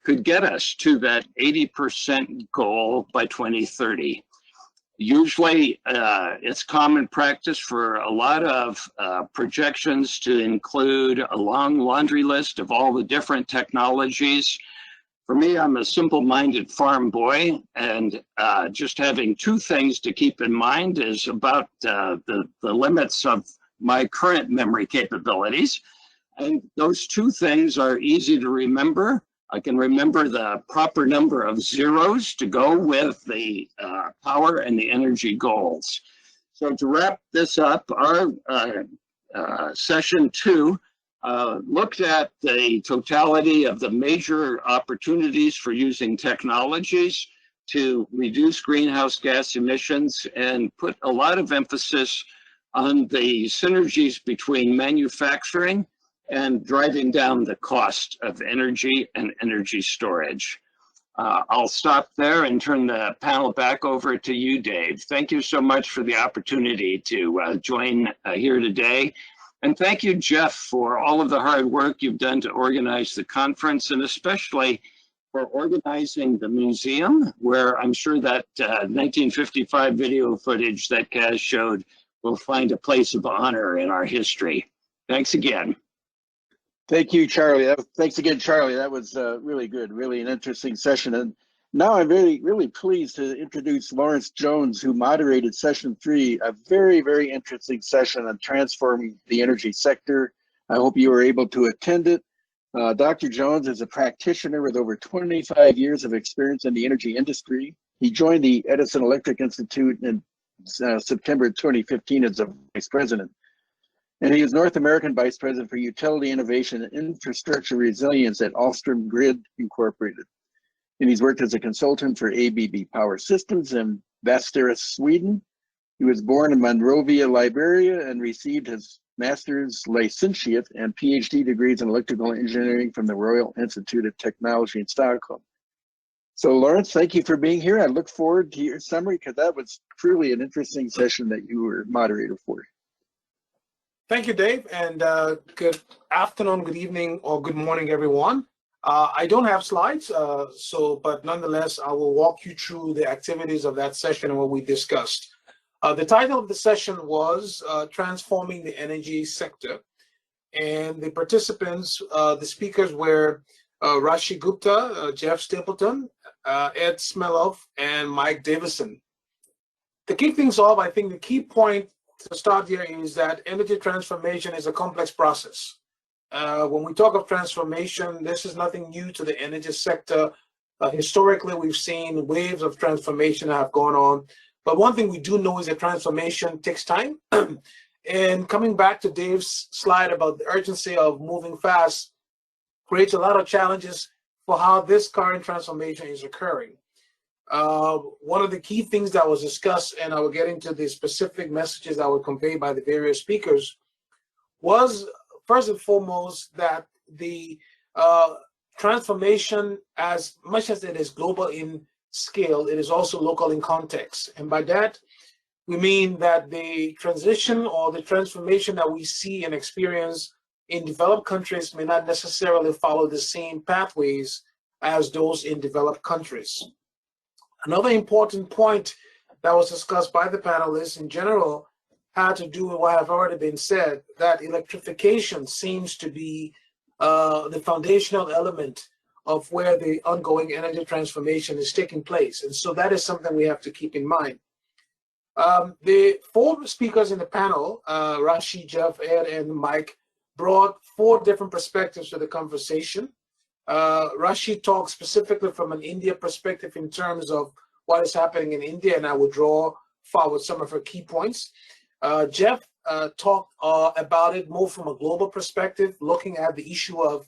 could get us to that 80% goal by 2030. Usually, it's common practice for a lot of projections to include a long laundry list of all the different technologies. For me, I'm a simple-minded farm boy, and just having two things to keep in mind is about the limits of my current memory capabilities. And those two things are easy to remember. I can remember the proper number of zeros to go with the power and the energy goals. So to wrap this up, our session 2 looked at the totality of the major opportunities for using technologies to reduce greenhouse gas emissions and put a lot of emphasis on the synergies between manufacturing and driving down the cost of energy and energy storage. I'll stop there and turn the panel back over to you, Dave. Thank you so much for the opportunity to join here today. And thank you, Jeff, for all of the hard work you've done to organize the conference, and especially for organizing the museum, where I'm sure that 1955 video footage that Kaz showed will find a place of honor in our history. Thanks again. Thank you, Charlie. Thanks again, Charlie. That was really good, really an interesting session. And now I'm really pleased to introduce Lawrence Jones, who moderated session 3, a very interesting session on transforming the energy sector. I hope you were able to attend it. Dr. Jones is a practitioner with over 25 years of experience in the energy industry. He joined the Edison Electric Institute in September 2015 as a vice president. And he is North American Vice President for Utility Innovation and Infrastructure Resilience at Alstrom Grid Incorporated. And he's worked as a consultant for ABB Power Systems in Västerås, Sweden. He was born in Monrovia, Liberia, and received his master's licentiate and PhD degrees in electrical engineering from the Royal Institute of Technology in Stockholm. So Lawrence, thank you for being here. I look forward to your summary, because that was truly an interesting session that you were moderator for. Thank you, Dave, and good afternoon, good evening, or good morning, everyone. I don't have slides, but nonetheless, I will walk you through the activities of that session and what we discussed. The title of the session was Transforming the Energy Sector, and the participants, the speakers were Rashi Gupta, Jeff Stapleton, Ed Smeloff, and Mike Davison. To kick things off, I think the key point to start here is that energy transformation is a complex process. When we talk of transformation, this is nothing new to the energy sector. Historically, we've seen waves of transformation have gone on. But one thing we do know is that transformation takes time. And coming back to Dave's slide about the urgency of moving fast creates a lot of challenges for how this current transformation is occurring. One of the key things that was discussed, and I will get into the specific messages that were conveyed by the various speakers, was first and foremost that the transformation, as much as it is global in scale, it is also local in context. And by that, we mean that the transition or the transformation that we see and experience in developed countries may not necessarily follow the same pathways as those in developed countries. Another important point that was discussed by the panelists in general had to do with what have already been said, that electrification seems to be the foundational element of where the ongoing energy transformation is taking place. And so that is something we have to keep in mind. The four speakers in the panel, Rashi, Jeff, Ed, and Mike, brought four different perspectives to the conversation. Rashi talked specifically from an India perspective in terms of what is happening in India, and I will draw forward some of her key points. Jeff talked about it more from a global perspective, looking at the issue of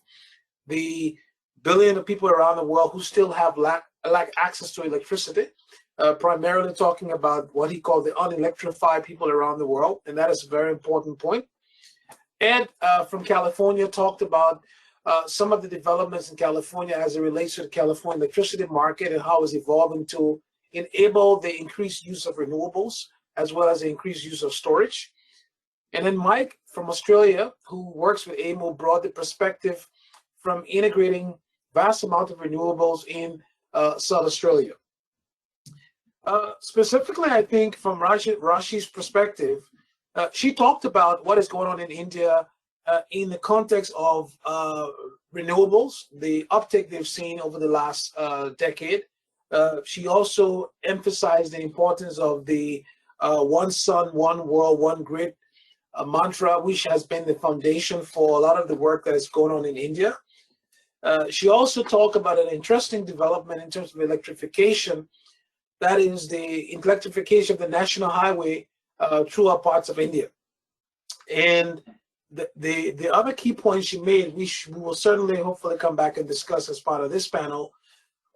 the billion of people around the world who still have lack access to electricity, primarily talking about what he called the unelectrified people around the world, and that is a very important point. Ed from California talked about some of the developments in California as it relates to the California electricity market and how it's evolving to enable the increased use of renewables as well as the increased use of storage. And then Mike from Australia, who works with AMO, brought the perspective from integrating vast amount of renewables in South Australia. Specifically, I think from Rashi's perspective, she talked about what is going on in India in the context of renewables, the uptake they've seen over the last decade. She also emphasized the importance of the one sun, one world, one grid mantra, which has been the foundation for a lot of the work that is going on in India. She also talked about an interesting development in terms of electrification, that is the electrification of the national highway throughout parts of India. And the other key point she made, which we will certainly hopefully come back and discuss as part of this panel,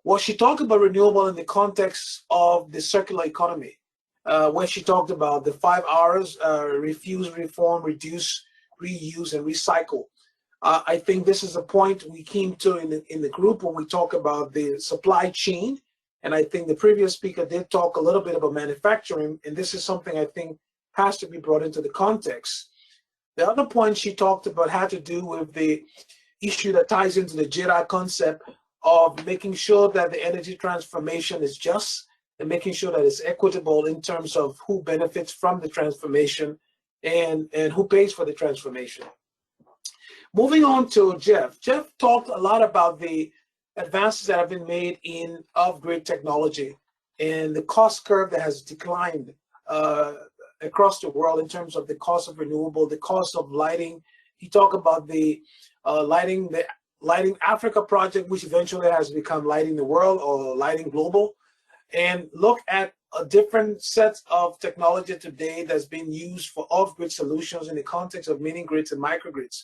was she talked about renewable in the context of the circular economy, where she talked about the 5 R's, refuse, reform, reduce, reuse, and recycle. I think this is a point we came to in the group when we talk about the supply chain. And I think the previous speaker did talk a little bit about manufacturing, and this is something I think has to be brought into the context. The other point she talked about had to do with the issue that ties into the JIRA concept of making sure that the energy transformation is just and making sure that it's equitable in terms of who benefits from the transformation and who pays for the transformation. Moving on to Jeff. Jeff talked a lot about the advances that have been made in off-grid technology and the cost curve that has declined across the world in terms of the cost of renewable, the cost of lighting. He talked about the Lighting Africa project, which eventually has become Lighting the World or Lighting Global, and look at a different set of technology today that's being used for off-grid solutions in the context of mini grids and microgrids.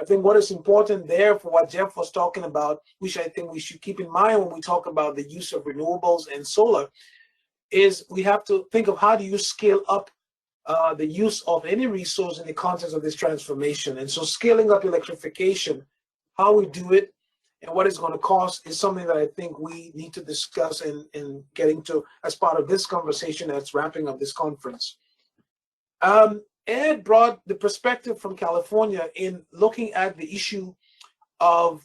I think what is important there for what Jeff was talking about, which I think we should keep in mind when we talk about the use of renewables and solar, is we have to think of how do you scale up the use of any resource in the context of this transformation. And so scaling up electrification, how we do it and what it's going to cost is something that I think we need to discuss and get into as part of this conversation that's wrapping up this conference. Ed brought the perspective from California in looking at the issue of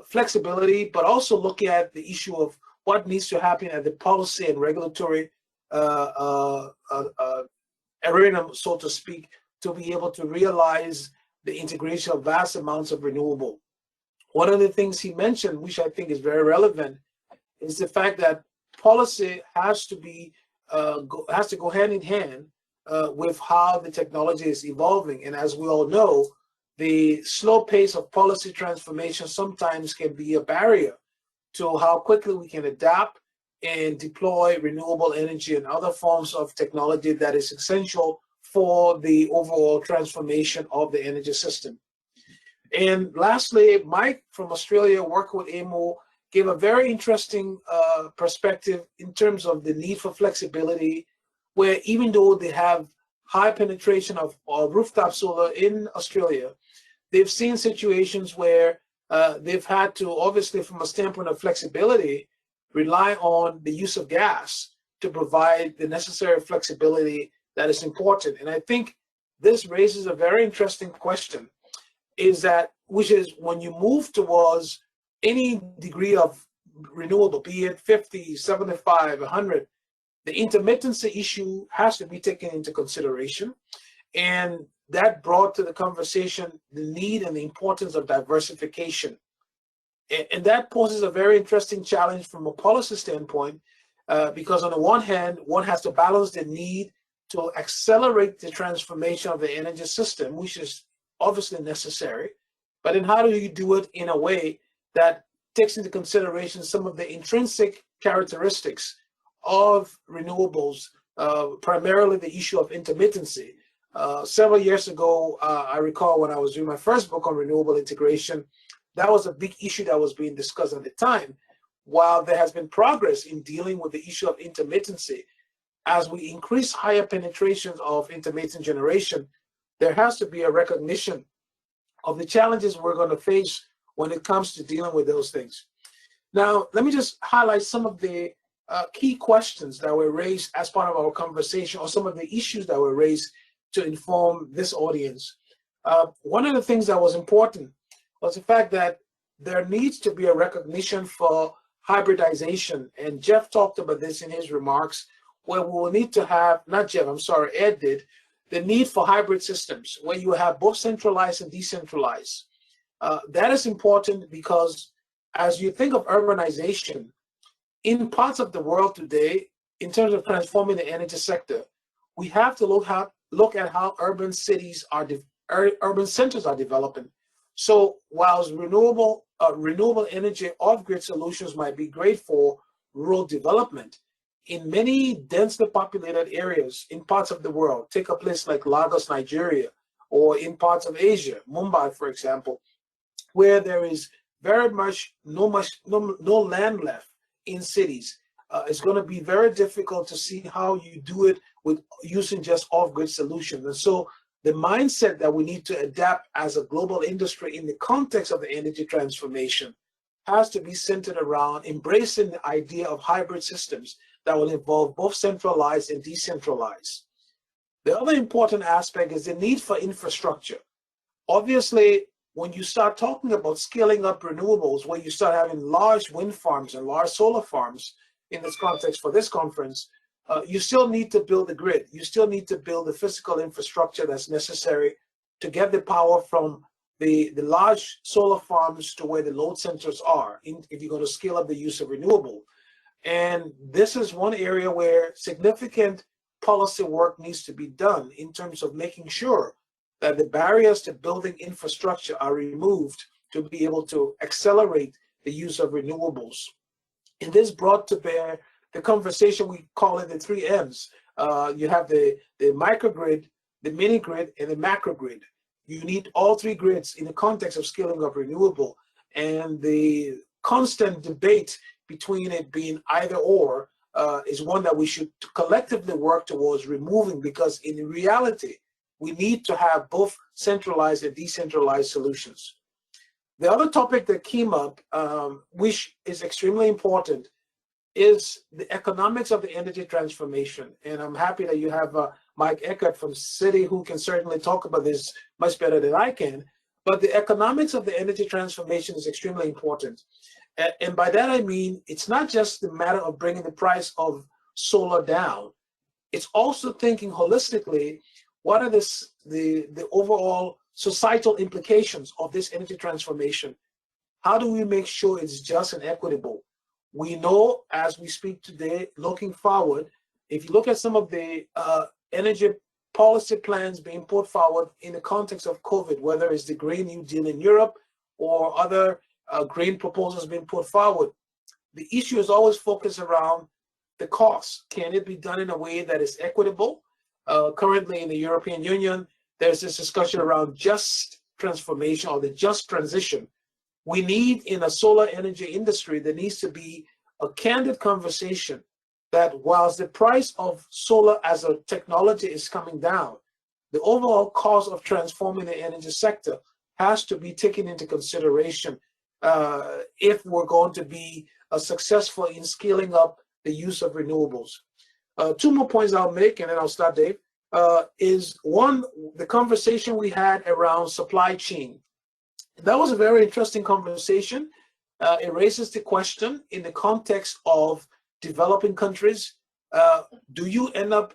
flexibility, but also looking at the issue of what needs to happen at the policy and regulatory arena, so to speak, to be able to realize the integration of vast amounts of renewable. One of the things he mentioned, which I think is very relevant, is the fact that policy has to be has to go hand in hand with how the technology is evolving. And as we all know, the slow pace of policy transformation sometimes can be a barrier to how quickly we can adapt and deploy renewable energy and other forms of technology that is essential for the overall transformation of the energy system. And lastly, Mike from Australia, working with AMO, gave a very interesting perspective in terms of the need for flexibility, where even though they have high penetration of rooftop solar in Australia, they've seen situations where they've had to, obviously from a standpoint of flexibility, rely on the use of gas to provide the necessary flexibility that is important. And I think this raises a very interesting question, is that, which is when you move towards any degree of renewable, be it 50, 75, 100, the intermittency issue has to be taken into consideration. And that brought to the conversation the need and the importance of diversification. And that poses a very interesting challenge from a policy standpoint, because on the one hand, one has to balance the need to accelerate the transformation of the energy system, which is obviously necessary. But then how do you do it in a way that takes into consideration some of the intrinsic characteristics of renewables, primarily the issue of intermittency. Several years ago, I recall when I was doing my first book on renewable integration, that was a big issue that was being discussed at the time. While there has been progress in dealing with the issue of intermittency, as we increase higher penetration of intermittent generation, there has to be a recognition of the challenges we're going to face when it comes to dealing with those things. Now, let me just highlight some of the key questions that were raised as part of our conversation, or some of the issues that were raised to inform this audience. One of the things that was important was the fact that there needs to be a recognition for hybridization. And Jeff talked about this in his remarks, where we will need to have, not Jeff, I'm sorry, Ed did, the need for hybrid systems, where you have both centralized and decentralized. That is important because as you think of urbanization, in parts of the world today, in terms of transforming the energy sector, we have to look at how urban cities are, urban centers are developing. So whilst renewable energy off-grid solutions might be great for rural development, in many densely populated areas in parts of the world, take a place like Lagos, Nigeria, or in parts of Asia, Mumbai, for example, where there is very much no land left in cities, it's going to be very difficult to see how you do it with using just off-grid solutions. And so the mindset that we need to adapt as a global industry in the context of the energy transformation has to be centered around embracing the idea of hybrid systems that will involve both centralized and decentralized. The other important aspect is the need for infrastructure. Obviously, when you start talking about scaling up renewables, where you start having large wind farms and large solar farms in this context for this conference, you still need to build the grid. You still need to build the physical infrastructure that's necessary to get the power from the large solar farms to where the load centers are, if you're going to scale up the use of renewable. And this is one area where significant policy work needs to be done in terms of making sure that the barriers to building infrastructure are removed to be able to accelerate the use of renewables. And this brought to bear the conversation, we call it the 3 M's. You have the microgrid, the mini grid, and the macro grid. You need all 3 grids in the context of scaling up renewable. And the constant debate between it being either or is one that we should collectively work towards removing, because in reality, we need to have both centralized and decentralized solutions. The other topic that came up, which is extremely important, is the economics of the energy transformation. And I'm happy that you have Mike Eckhart from Citi, who can certainly talk about this much better than I can. But the economics of the energy transformation is extremely important. And by that I mean, it's not just the matter of bringing the price of solar down. It's also thinking holistically, what are the overall societal implications of this energy transformation? How do we make sure it's just and equitable? We know as we speak today, looking forward, if you look at some of the energy policy plans being put forward in the context of COVID, whether it's the Green New Deal in Europe or other green proposals being put forward, the issue is always focused around the cost. Can it be done in a way that is equitable? Currently in the European Union, there's this discussion around just transformation or the just transition. We need, in a solar energy industry, there needs to be a candid conversation that whilst the price of solar as a technology is coming down, the overall cost of transforming the energy sector has to be taken into consideration if we're going to be successful in scaling up the use of renewables. 2 more points I'll make, and then I'll start, Dave, is one, the conversation we had around supply chain. That was a very interesting conversation. It raises the question in the context of developing countries, do you end up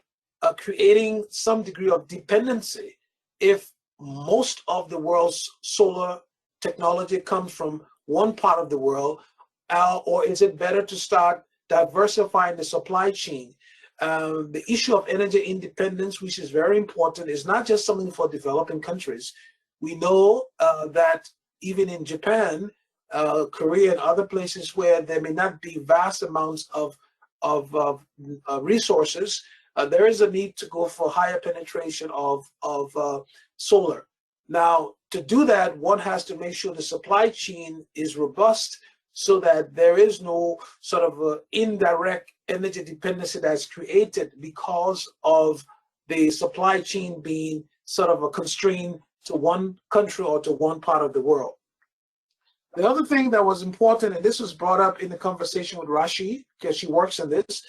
creating some degree of dependency if most of the world's solar technology comes from one part of the world, or is it better to start diversifying the supply chain. The issue of energy independence, which is very important, is not just something for developing countries. We know that even in Japan, Korea, and other places where there may not be vast amounts of resources, there is a need to go for higher penetration of solar. Now, to do that, one has to make sure the supply chain is robust so that there is no sort of indirect energy dependency that's created because of the supply chain being sort of a constraint to one country or to one part of the world. The other thing that was important, and this was brought up in the conversation with Rashi, because she works in this,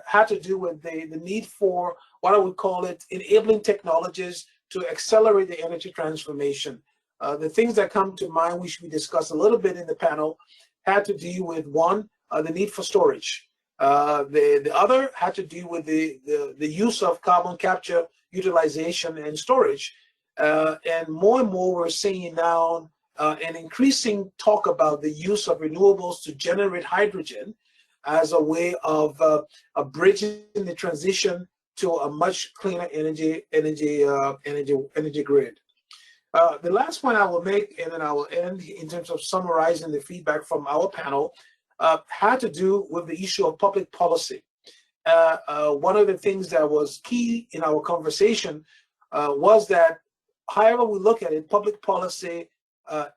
had to do with the need for what I would call it enabling technologies to accelerate the energy transformation. The things that come to mind, which we discussed a little bit in the panel, had to do with one, the need for storage. The other had to do with the use of carbon capture, utilization, and storage. And more we're seeing now an increasing talk about the use of renewables to generate hydrogen as a way of bridging the transition to a much cleaner energy grid. The last point I will make, and then I will end in terms of summarizing the feedback from our panel, had to do with the issue of public policy. One of the things that was key in our conversation was that, however we look at it, public policy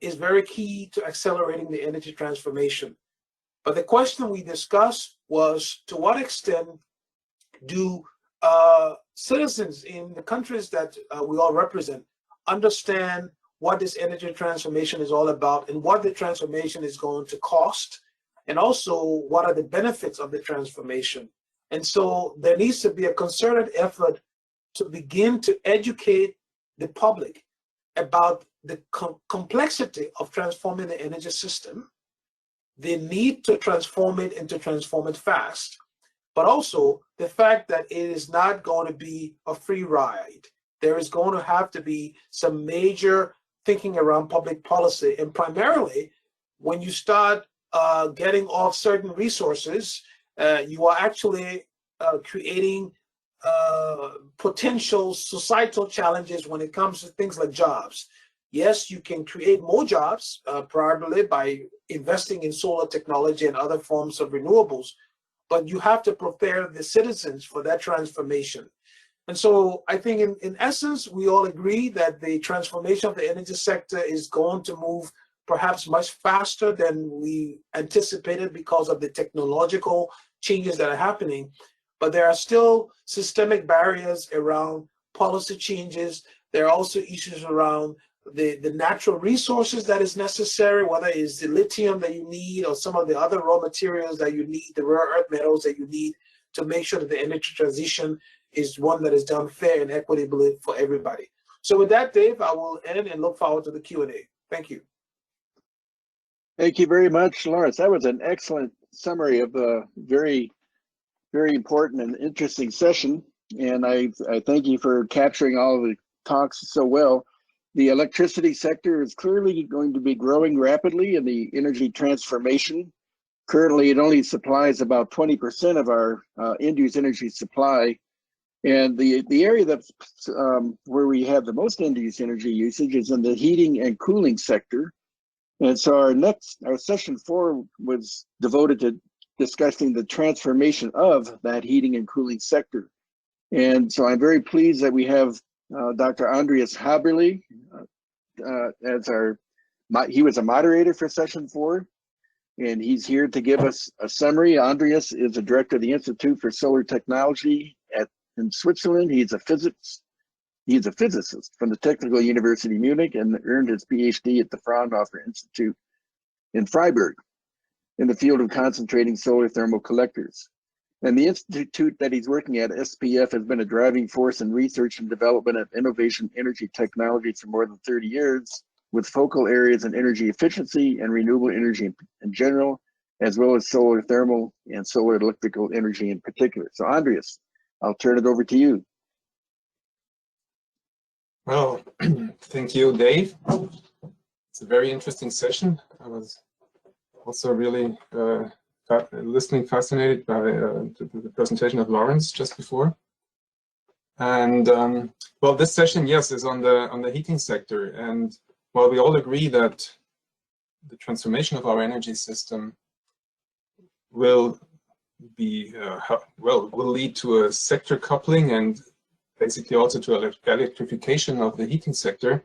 is very key to accelerating the energy transformation. But the question we discussed was, to what extent do citizens in the countries that we all represent understand what this energy transformation is all about and what the transformation is going to cost, and also what are the benefits of the transformation? And so there needs to be a concerted effort to begin to educate the public about the complexity of transforming the energy system, the need to transform it and to transform it fast, but also the fact that it is not going to be a free ride. There is going to have to be some major thinking around public policy. And primarily, when you start getting off certain resources, you are actually creating potential societal challenges when it comes to things like jobs. Yes, you can create more jobs, probably by investing in solar technology and other forms of renewables, but you have to prepare the citizens for that transformation. And so I think in essence, we all agree that the transformation of the energy sector is going to move perhaps much faster than we anticipated because of the technological changes that are happening. But there are still systemic barriers around policy changes. There are also issues around the natural resources that is necessary, whether it's the lithium that you need or some of the other raw materials that you need, the rare earth metals that you need to make sure that the energy transition is one that is done fair and equitably for everybody. So with that, Dave, I will end and look forward to the Q&A. Thank you. Thank you very much, Lawrence. That was an excellent summary of a very, very important and interesting session. And I thank you for capturing all of the talks so well. The electricity sector is clearly going to be growing rapidly in the energy transformation. Currently, it only supplies about 20% of our end-use energy supply. And the area that's where we have the most end-use energy usage is in the heating and cooling sector. And so our session 4 was devoted to discussing the transformation of that heating and cooling sector. And so I'm very pleased that we have Dr. Andreas Haberle as he was a moderator for session 4, and he's here to give us a summary. Andreas is the director of the Institute for Solar Technology in Switzerland. He's a physicist from the Technical University Munich and earned his PhD at the Fraunhofer Institute in Freiburg in the field of concentrating solar thermal collectors. And the institute that he's working at, SPF, has been a driving force in research and development of innovation energy technology for more than 30 years, with focal areas in energy efficiency and renewable energy in general, as well as solar thermal and solar electrical energy in particular. So Andreas, I'll turn it over to you. Well, thank you, Dave. It's a very interesting session. I was also really listening fascinated by the presentation of Lawrence just before. And well, this session, yes, is on the heating sector. And while we all agree that the transformation of our energy system will be will lead to a sector coupling and basically also to electrification of the heating sector,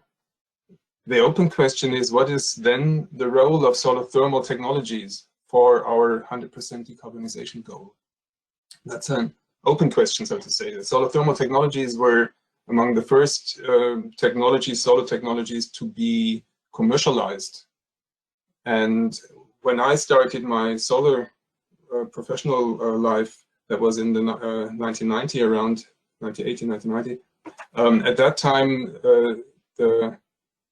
the open question is, what is then the role of solar thermal technologies for our 100% decarbonization goal? That's an open question, so to say. The solar thermal technologies were among the first solar technologies to be commercialized. And when I started my solar professional life, that was in the 1990, around 1980, 1990, at that time,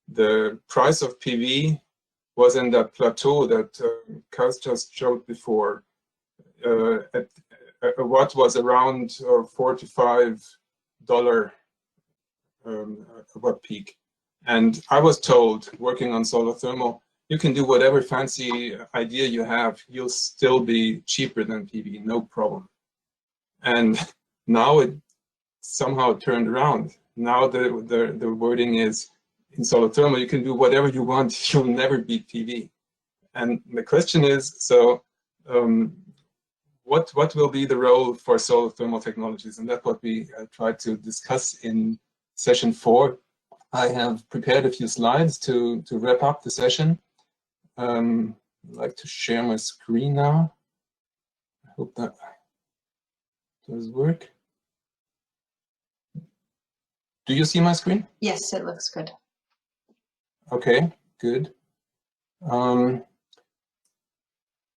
the price of PV was in that plateau that Kaz just showed before. At a watt was around $4 to $5 a watt peak. And I was told, working on solar thermal, you can do whatever fancy idea you have, you'll still be cheaper than PV, no problem. And now it somehow turned around. Now the wording is, in solar thermal, you can do whatever you want, you'll never beat PV. And the question is, so what will be the role for solar thermal technologies? And that's what we tried to discuss in session 4. I have prepared a few slides to wrap up the session. I'd like to share my screen now. I hope that does work. Do you see my screen? Yes, it looks good. Okay, good.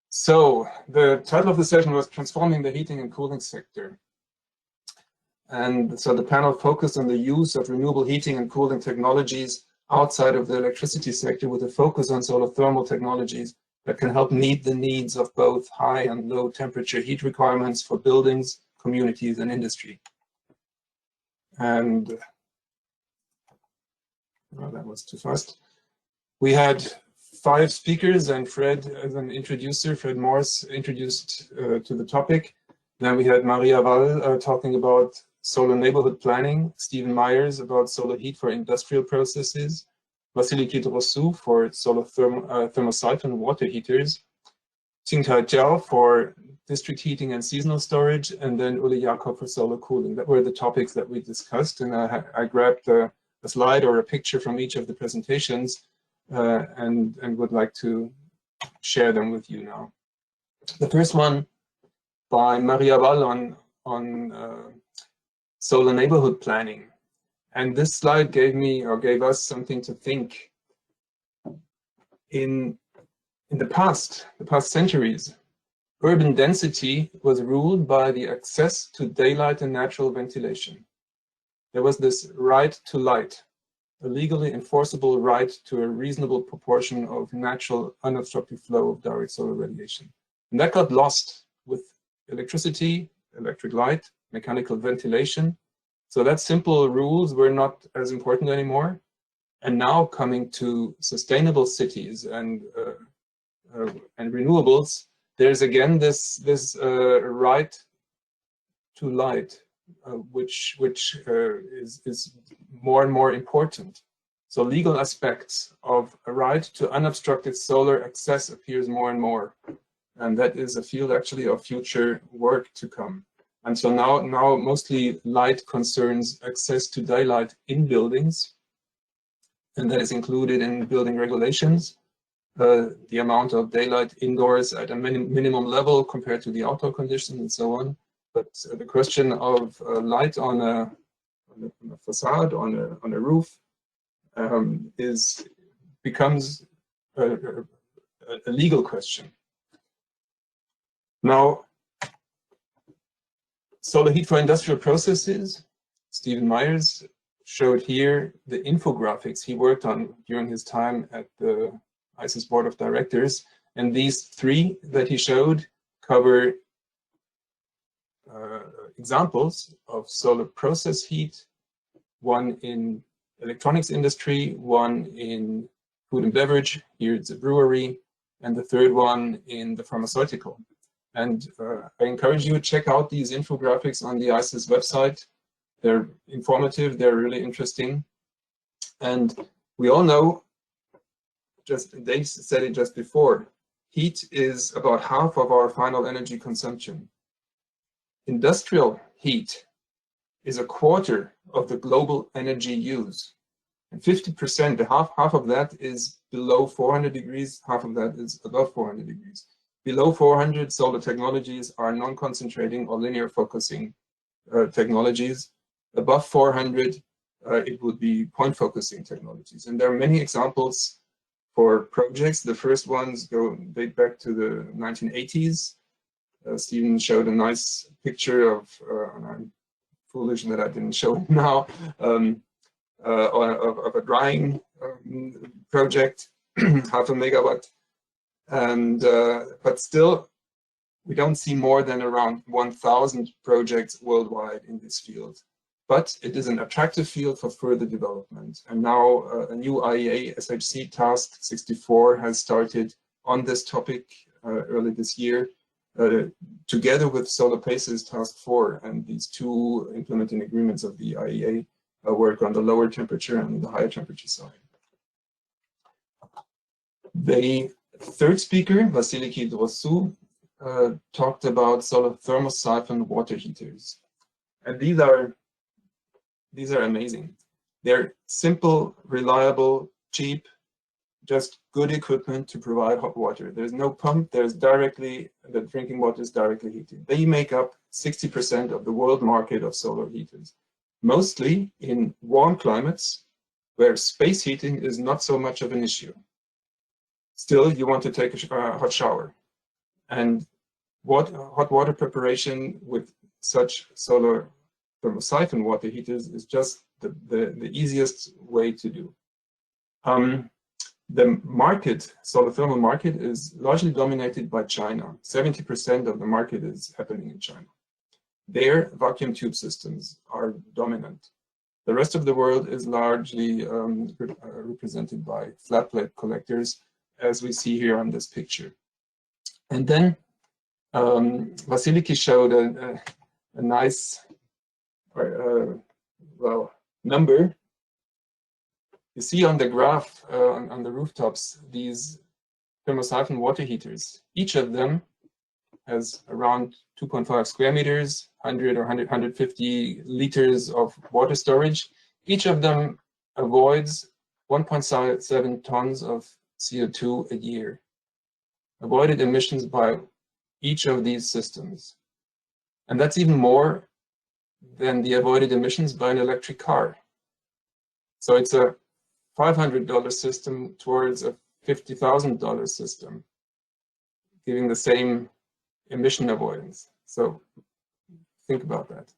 So the title of the session was Transforming the Heating and Cooling Sector. And so the panel focused on the use of renewable heating and cooling technologies outside of the electricity sector, with a focus on solar thermal technologies that can help meet the needs of both high and low temperature heat requirements for buildings, communities, and industry. And well, that was too fast. We had 5 speakers, and Fred, as an introducer, Fred Morse, introduced to the topic. Then we had Maria Wall talking about solar neighborhood planning, Stephen Myers about solar heat for industrial processes, Vasily Kidrossou for solar thermosiphon water heaters, Qingtai Jiao for district heating and seasonal storage, and then Uli Jakob for solar cooling. That were the topics that we discussed, and I grabbed a slide or a picture from each of the presentations and would like to share them with you now. The first one by Maria Wall on solar neighborhood planning. And this slide gave us something to think. In the past centuries, urban density was ruled by the access to daylight and natural ventilation. There was this right to light, a legally enforceable right to a reasonable proportion of natural unobstructed flow of direct solar radiation. And that got lost with electricity, electric light, mechanical ventilation. So that simple rules were not as important anymore. And now, coming to sustainable cities and renewables, there's again this right to light, which is more and more important. So legal aspects of a right to unobstructed solar access appears more and more. And that is a field actually of future work to come. And so now mostly light concerns access to daylight in buildings, and that is included in building regulations, the amount of daylight indoors at a minimum level compared to the outdoor conditions and so on. But the question of light on a facade, on a roof, becomes a legal question. Now, solar heat for industrial processes, Stephen Myers showed here the infographics he worked on during his time at the ISES Board of Directors. And these 3 that he showed cover examples of solar process heat, one in electronics industry, one in food and beverage, here it's a brewery, and the third one in the pharmaceutical. And I encourage you to check out these infographics on the ISES website. They're informative, they're really interesting. And we all know, just Dave said it just before, heat is about half of our final energy consumption. Industrial heat is a quarter of the global energy use. And 50%, half of that is below 400 degrees, half of that is above 400 degrees. Below 400, solar technologies are non-concentrating or linear focusing technologies. Above 400, it would be point focusing technologies. And there are many examples for projects. The first ones date back to the 1980s. Stephen showed a nice picture of, and I'm foolish that I didn't show it now, of a drying project, 0.5 megawatt. And but still, we don't see more than around 1,000 projects worldwide in this field. But it is an attractive field for further development. And now a new IEA SHC task 64 has started on this topic early this year, together with Solar Paces Task 4, and these two implementing agreements of the IEA work on the lower temperature and the higher temperature side. The third speaker, Vasiliki Drossou, talked about solar thermosiphon water heaters. And these are amazing. They're simple, reliable, cheap, just good equipment to provide hot water. There's no pump, the drinking water is directly heated. They make up 60% of the world market of solar heaters, mostly in warm climates where space heating is not so much of an issue. Still, you want to take a hot shower. And hot water preparation with such solar thermosiphon water heaters is just the easiest way to do. The market, solar thermal market, is largely dominated by China. 70% of the market is happening in China. Their vacuum tube systems are dominant. The rest of the world is largely represented by flat plate collectors, as we see here on this picture. And then Vasiliki showed a nice number. You see on the graph on the rooftops these thermosiphon water heaters. Each of them has around 2.5 square meters, 100 or 150 liters of water storage. Each of them avoids 1.7 tons of CO2 a year. Avoided emissions by each of these systems. And that's even more than the avoided emissions by an electric car. So it's a $500 system towards a $50,000 system, giving the same emission avoidance. So think about that.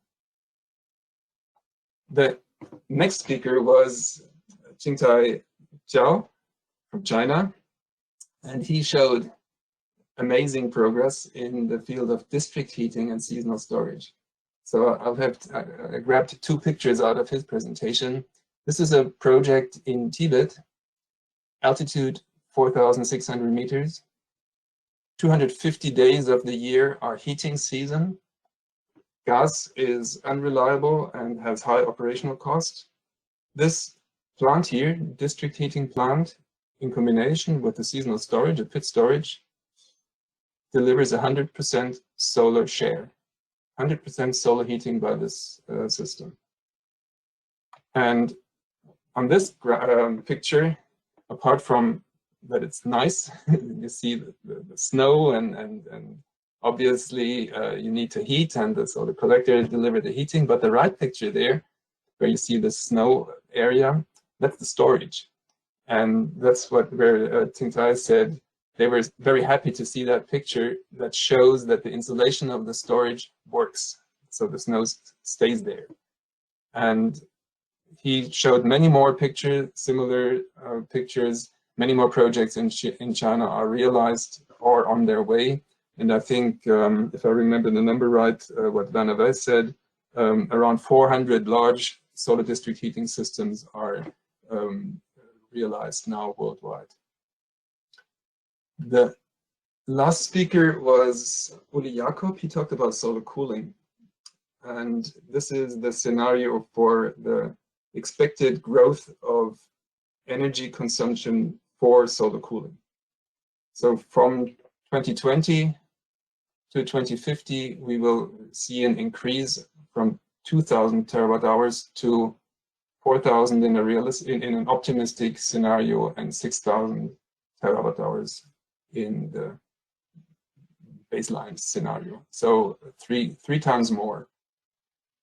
The next speaker was Qingtai Zhao from China, and he showed amazing progress in the field of district heating and seasonal storage. So I grabbed two pictures out of his presentation. This is a project in Tibet, altitude 4,600 meters. 250 days of the year are heating season. Gas is unreliable and has high operational cost. This plant here, district heating plant, in combination with the seasonal storage, a pit storage, delivers 100% solar share, 100% solar heating by this system. And on this picture, apart from that it's nice, you see the snow and obviously you need to heat, and so the collector deliver the heating, but the right picture there, where you see the snow area, that's the storage. And that's where Qingtai said they were very happy to see that picture that shows that the insulation of the storage works. So the snow stays there. And he showed many more pictures, similar pictures. Many more projects in China are realized or on their way. And I think, if I remember the number right, what Renné said, around 400 large solar district heating systems are realized now worldwide. The last speaker was Uli Jakob. He talked about solar cooling. And this is the scenario for the expected growth of energy consumption for solar cooling. So from 2020 to 2050, we will see an increase from 2,000 terawatt hours to 4,000 in an optimistic scenario, and 6,000 terawatt hours in the baseline scenario. So three times more.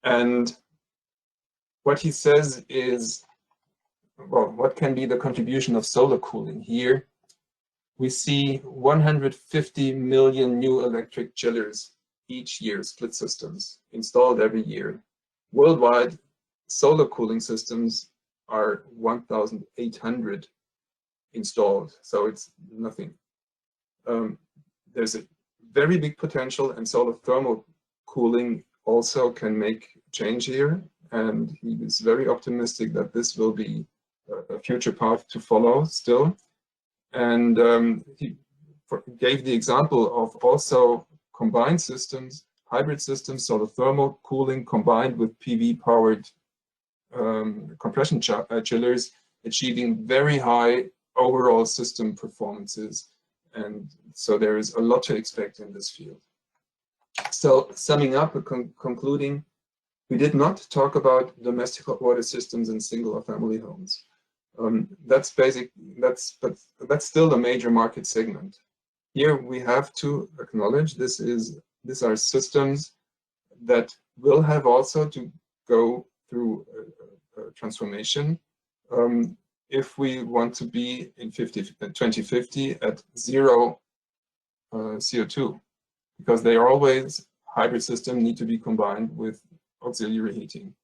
And what he says is, well, what can be the contribution of solar cooling? Here we see 150 million new electric chillers each year, split systems, installed every year. Worldwide, solar cooling systems are 1,800 installed, so it's nothing. There's a very big potential, and solar thermal cooling also can make change here, and he is very optimistic that this will be a future path to follow still. And he gave the example of also combined systems, hybrid systems, solar thermal cooling combined with PV powered compression chillers, achieving very high overall system performances. And so there is a lot to expect in this field. So summing up and concluding, we did not talk about domestic hot water systems in single or family homes. That's still a major market segment. Here we have to acknowledge these are systems that will have also to go through a transformation if we want to be in 2050 at zero CO2, because they are always hybrid systems need to be combined with auxiliary heating.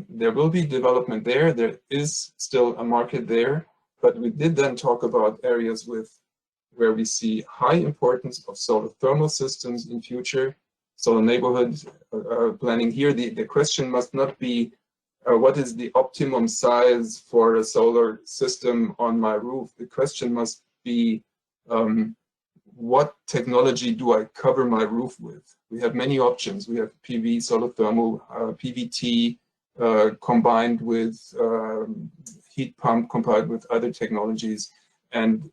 There will be development there. There is still a market there, but we did then talk about areas where we see high importance of solar thermal systems in future. Solar neighborhood planning here, the question must not be what is the optimum size for a solar system on my roof. The question must be what technology do I cover my roof with? We have many options. We have PV, solar thermal, PVT, combined with heat pump, combined with other technologies. And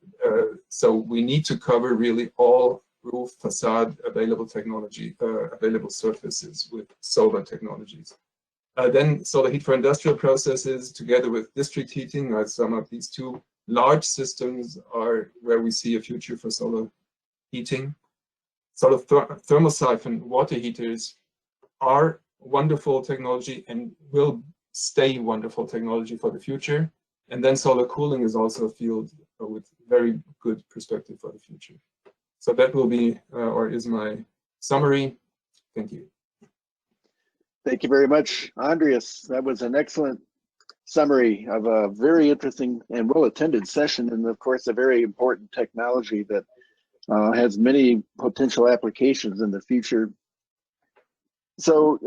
so we need to cover really all roof facade available technology, available surfaces with solar technologies. Then solar heat for industrial processes together with district heating, some of these two large systems are where we see a future for solar heating. Solar thermal siphon water heaters are wonderful technology and will stay wonderful technology for the future. And then solar cooling is also a field with very good perspective for the future. So that will be, or is my summary. Thank you. Thank you very much, Andreas. That was an excellent summary of a very interesting and well-attended session, and of course, a very important technology that has many potential applications in the future. So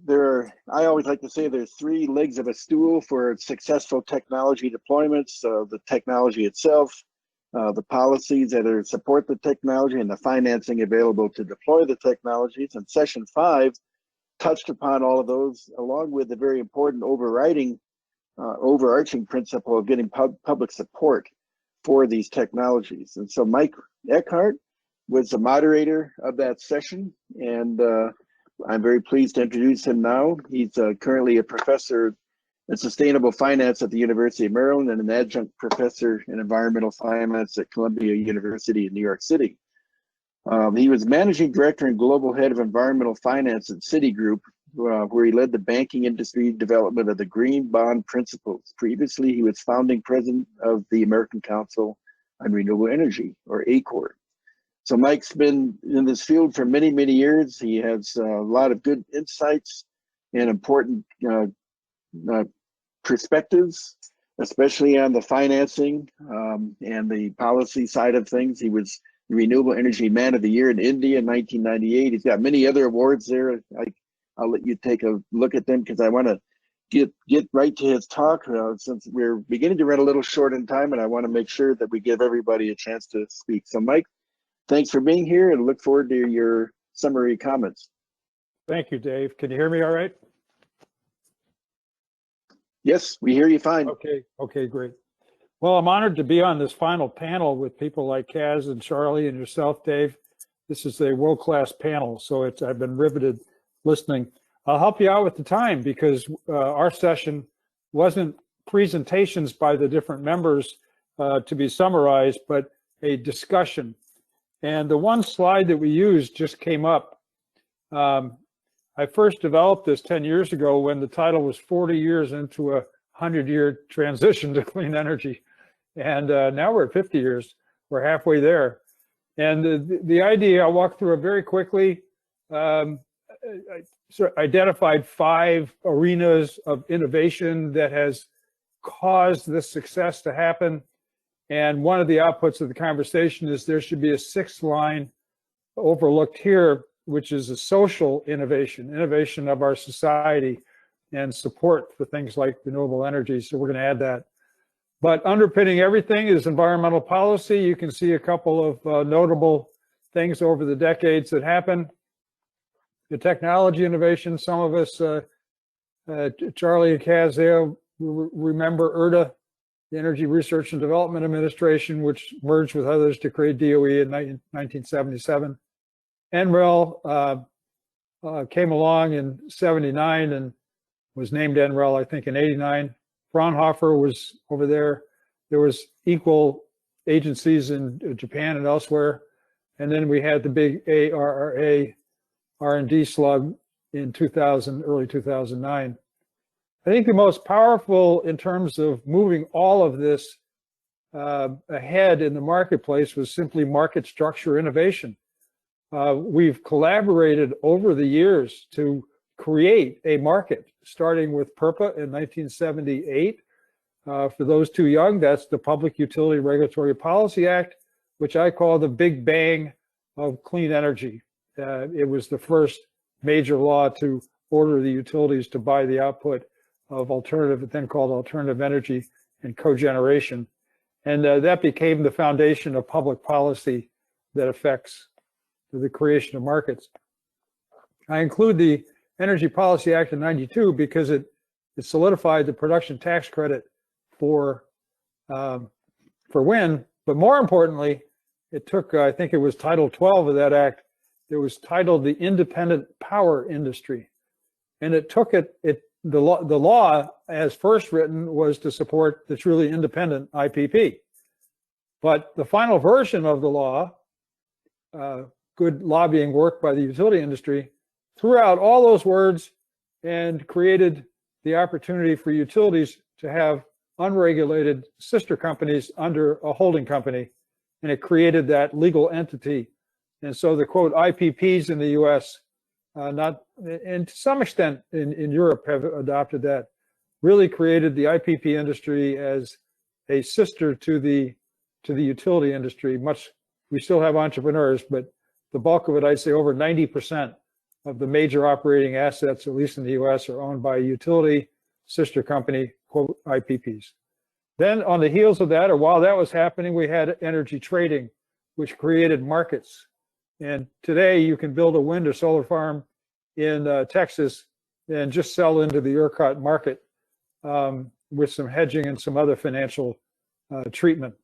I always like to say there's three legs of a stool for successful technology deployments: the technology itself, the policies that support the technology, and the financing available to deploy the technologies. And session 5 touched upon all of those, along with the very important overarching principle of getting public support for these technologies. And so Mike Eckhart was the moderator of that session, and I'm very pleased to introduce him now. He's currently a professor in sustainable finance at the University of Maryland and an adjunct professor in environmental finance at Columbia University in New York City. He was managing director and global head of environmental finance at Citigroup, where he led the banking industry development of the Green Bond Principles. Previously, he was founding president of the American Council on Renewable Energy, or ACORN. So Mike's been in this field for many, many years. He has a lot of good insights and important perspectives, especially on the financing and the policy side of things. He was the Renewable Energy Man of the Year in India in 1998. He's got many other awards there. I'll let you take a look at them because I want to get right to his talk since we're beginning to run a little short in time, and I want to make sure that we give everybody a chance to speak. So Mike, Thanks for being here and look forward to your summary comments. Thank you, Dave. Can you hear me all right? Yes, we hear you fine. Okay, great. Well, I'm honored to be on this final panel with people like Kaz and Charlie and yourself, Dave. This is a world-class panel, so I've been riveted listening. I'll help you out with the time because our session wasn't presentations by the different members to be summarized, but a discussion. And the one slide that we used just came up. I first developed this 10 years ago when the title was 40 years into a 100-year transition to clean energy. And now we're at 50 years. We're halfway there. And the idea, I'll walk through it very quickly. I identified 5 arenas of innovation that has caused this success to happen. And one of the outputs of the conversation is there should be a 6th line overlooked here, which is a social innovation of our society and support for things like renewable energy. So we're going to add that. But underpinning everything is environmental policy. You can see a couple of notable things over the decades that happened. The technology innovation, some of us, Charlie and Kaz, they remember ERDA, the Energy Research and Development Administration, which merged with others to create DOE in 1977. NREL came along in 79 and was named NREL, I think, in 89. Fraunhofer was over there. There was equal agencies in Japan and elsewhere. And then we had the big ARRA R&D slug in 2000, early 2009. I think the most powerful in terms of moving all of this ahead in the marketplace was simply market structure innovation. We've collaborated over the years to create a market, starting with PURPA in 1978. For those too young, that's the Public Utility Regulatory Policy Act, which I call the Big Bang of clean energy. It was the first major law to order the utilities to buy the output of alternative, then called alternative energy and cogeneration. And that became the foundation of public policy that affects the creation of markets. I include the Energy Policy Act of '92 because it solidified the production tax credit for wind, but more importantly, it took, I think it was Title 12 of that act, it was titled the Independent Power Industry. And it took the law as first written was to support the truly independent IPP. But the final version of the law, good lobbying work by the utility industry, threw out all those words and created the opportunity for utilities to have unregulated sister companies under a holding company. And it created that legal entity. And so the quote IPPs in the US, and to some extent in Europe have adopted that, really created the IPP industry as a sister to the utility industry. We still have entrepreneurs, but the bulk of it, I'd say over 90% of the major operating assets, at least in the US, are owned by a utility sister company, quote, IPPs. Then on the heels of that, or while that was happening, we had energy trading, which created markets. And today you can build a wind or solar farm in Texas and just sell into the ERCOT market with some hedging and some other financial treatment.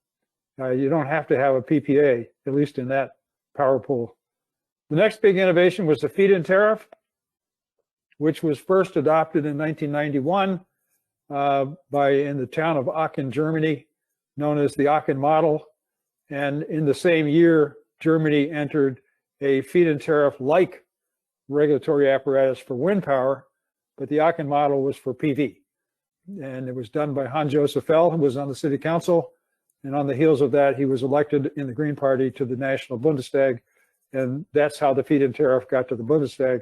You don't have to have a PPA, at least in that power pool. The next big innovation was the feed-in tariff, which was first adopted in 1991 in the town of Aachen, Germany, known as the Aachen model. And in the same year, Germany entered a feed-in tariff-like regulatory apparatus for wind power, but the Aachen model was for PV. And it was done by Hans-Josef Fell, who was on the city council. And on the heels of that, he was elected in the Green Party to the National Bundestag. And that's how the feed-in tariff got to the Bundestag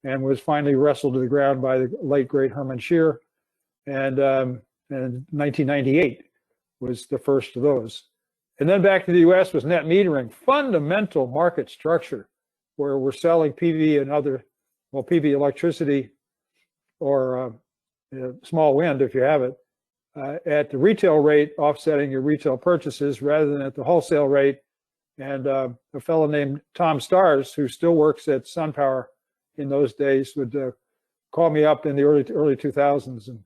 and was finally wrestled to the ground by the late, great Hermann Scheer. And 1998 was the first of those. And then back to the US was net metering, fundamental market structure, where we're selling PV and other, well, PV electricity or small wind, if you have it, at the retail rate, offsetting your retail purchases rather than at the wholesale rate. And a fellow named Tom Stars, who still works at SunPower in those days, would call me up in the early 2000s, and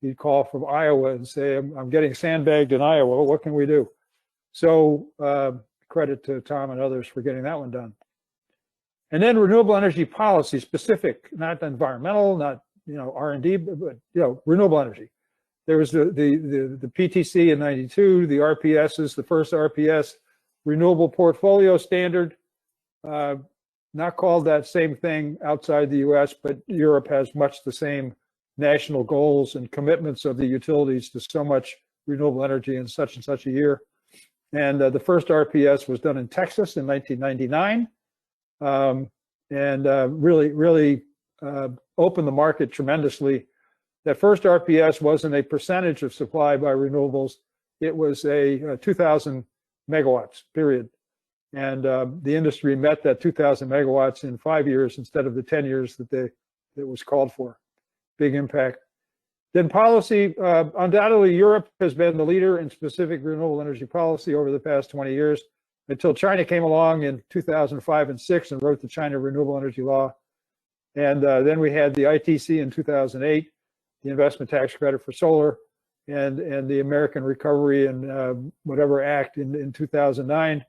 he'd call from Iowa and say, I'm getting sandbagged in Iowa. What can we do? So credit to Tom and others for getting that one done. And then renewable energy policy specific, not environmental, not R&D, but renewable energy. There was the PTC in '92, the RPSs, the first RPS, Renewable Portfolio Standard, not called that same thing outside the US, but Europe has much the same national goals and commitments of the utilities to so much renewable energy in such and such a year. And the first RPS was done in Texas in 1999, and really opened the market tremendously. That first RPS wasn't a percentage of supply by renewables. It was a 2,000 megawatts, period. And the industry met that 2,000 megawatts in 5 years instead of the 10 years that was called for. Big impact. Then policy, undoubtedly Europe has been the leader in specific renewable energy policy over the past 20 years, until China came along in 2005 and 6 and wrote the China Renewable Energy Law. And then we had the ITC in 2008, the investment tax credit for solar, and the American Recovery and whatever Act in 2009,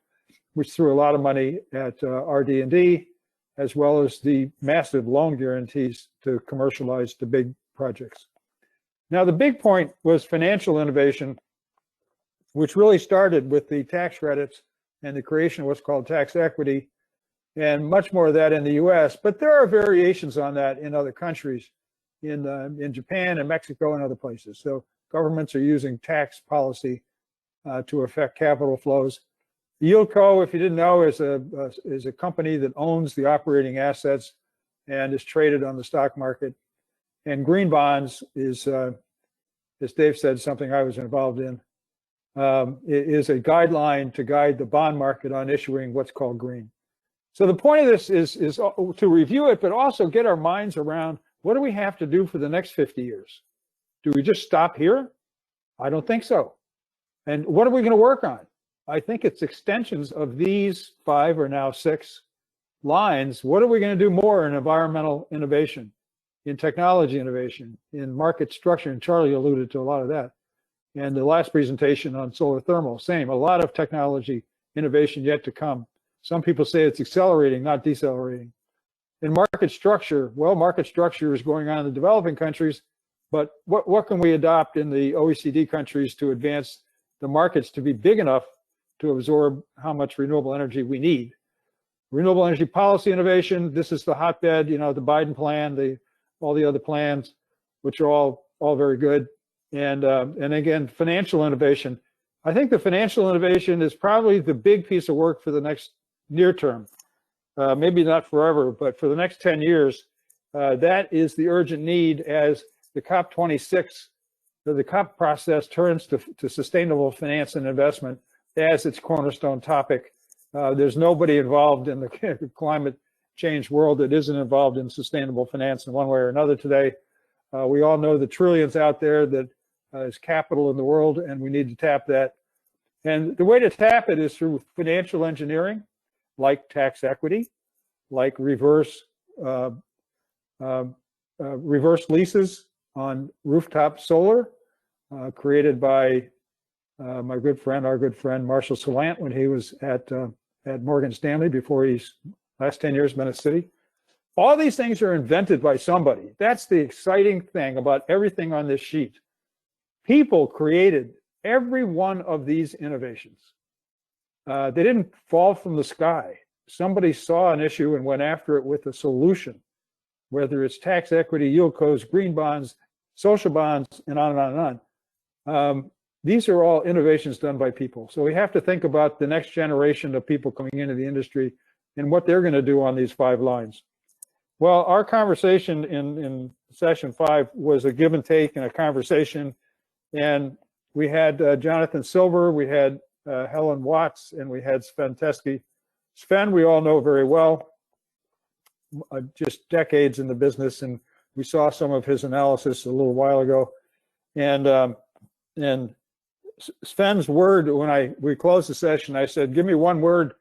which threw a lot of money at RD&D, as well as the massive loan guarantees to commercialize the big projects. Now, the big point was financial innovation, which really started with the tax credits and the creation of what's called tax equity, and much more of that in the US, but there are variations on that in other countries, in Japan and Mexico and other places. So governments are using tax policy to affect capital flows. Yieldco, if you didn't know, is a company that owns the operating assets and is traded on the stock market. And green bonds is, as Dave said, something I was involved in. It is a guideline to guide the bond market on issuing what's called green. So the point of this is to review it, but also get our minds around what do we have to do for the next 50 years? Do we just stop here? I don't think so. And what are we going to work on? I think it's extensions of these 5 or now 6 lines. What are we going to do more in environmental innovation, in technology innovation, in market structure? And Charlie alluded to a lot of that. And the last presentation on solar thermal, same, a lot of technology innovation yet to come. Some people say it's accelerating, not decelerating. In market structure, well, market structure is going on in the developing countries, but what can we adopt in the OECD countries to advance the markets to be big enough to absorb how much renewable energy we need? Renewable energy policy innovation, this is the hotbed, the Biden plan, all the other plans, which are all very good. And again, financial innovation. I think the financial innovation is probably the big piece of work for the next near term. Maybe not forever, but for the next 10 years, that is the urgent need as the COP26, the COP process turns to sustainable finance and investment as its cornerstone topic. There's nobody involved in the climate change world that isn't involved in sustainable finance in one way or another today. We all know the trillions out there that is capital in the world, and we need to tap that. And the way to tap it is through financial engineering, like tax equity, like reverse leases on rooftop solar, created by our good friend Marshall Salant when he was at Morgan Stanley before he's last 10 years been at Citi. All these things are invented by somebody. That's the exciting thing about everything on this sheet. People created every one of these innovations. They didn't fall from the sky. Somebody saw an issue and went after it with a solution, whether it's tax equity, yieldcos, green bonds, social bonds, and on and on and on. These are all innovations done by people. So we have to think about the next generation of people coming into the industry and what they're going to do on these 5 lines. Well, our conversation in session 5 was a give and take and a conversation. And we had Jonathan Silver, we had Helen Watts, and we had Sven Teske. Sven, we all know very well, just decades in the business, and we saw some of his analysis a little while ago. And Sven's word when we closed the session, I said, give me one word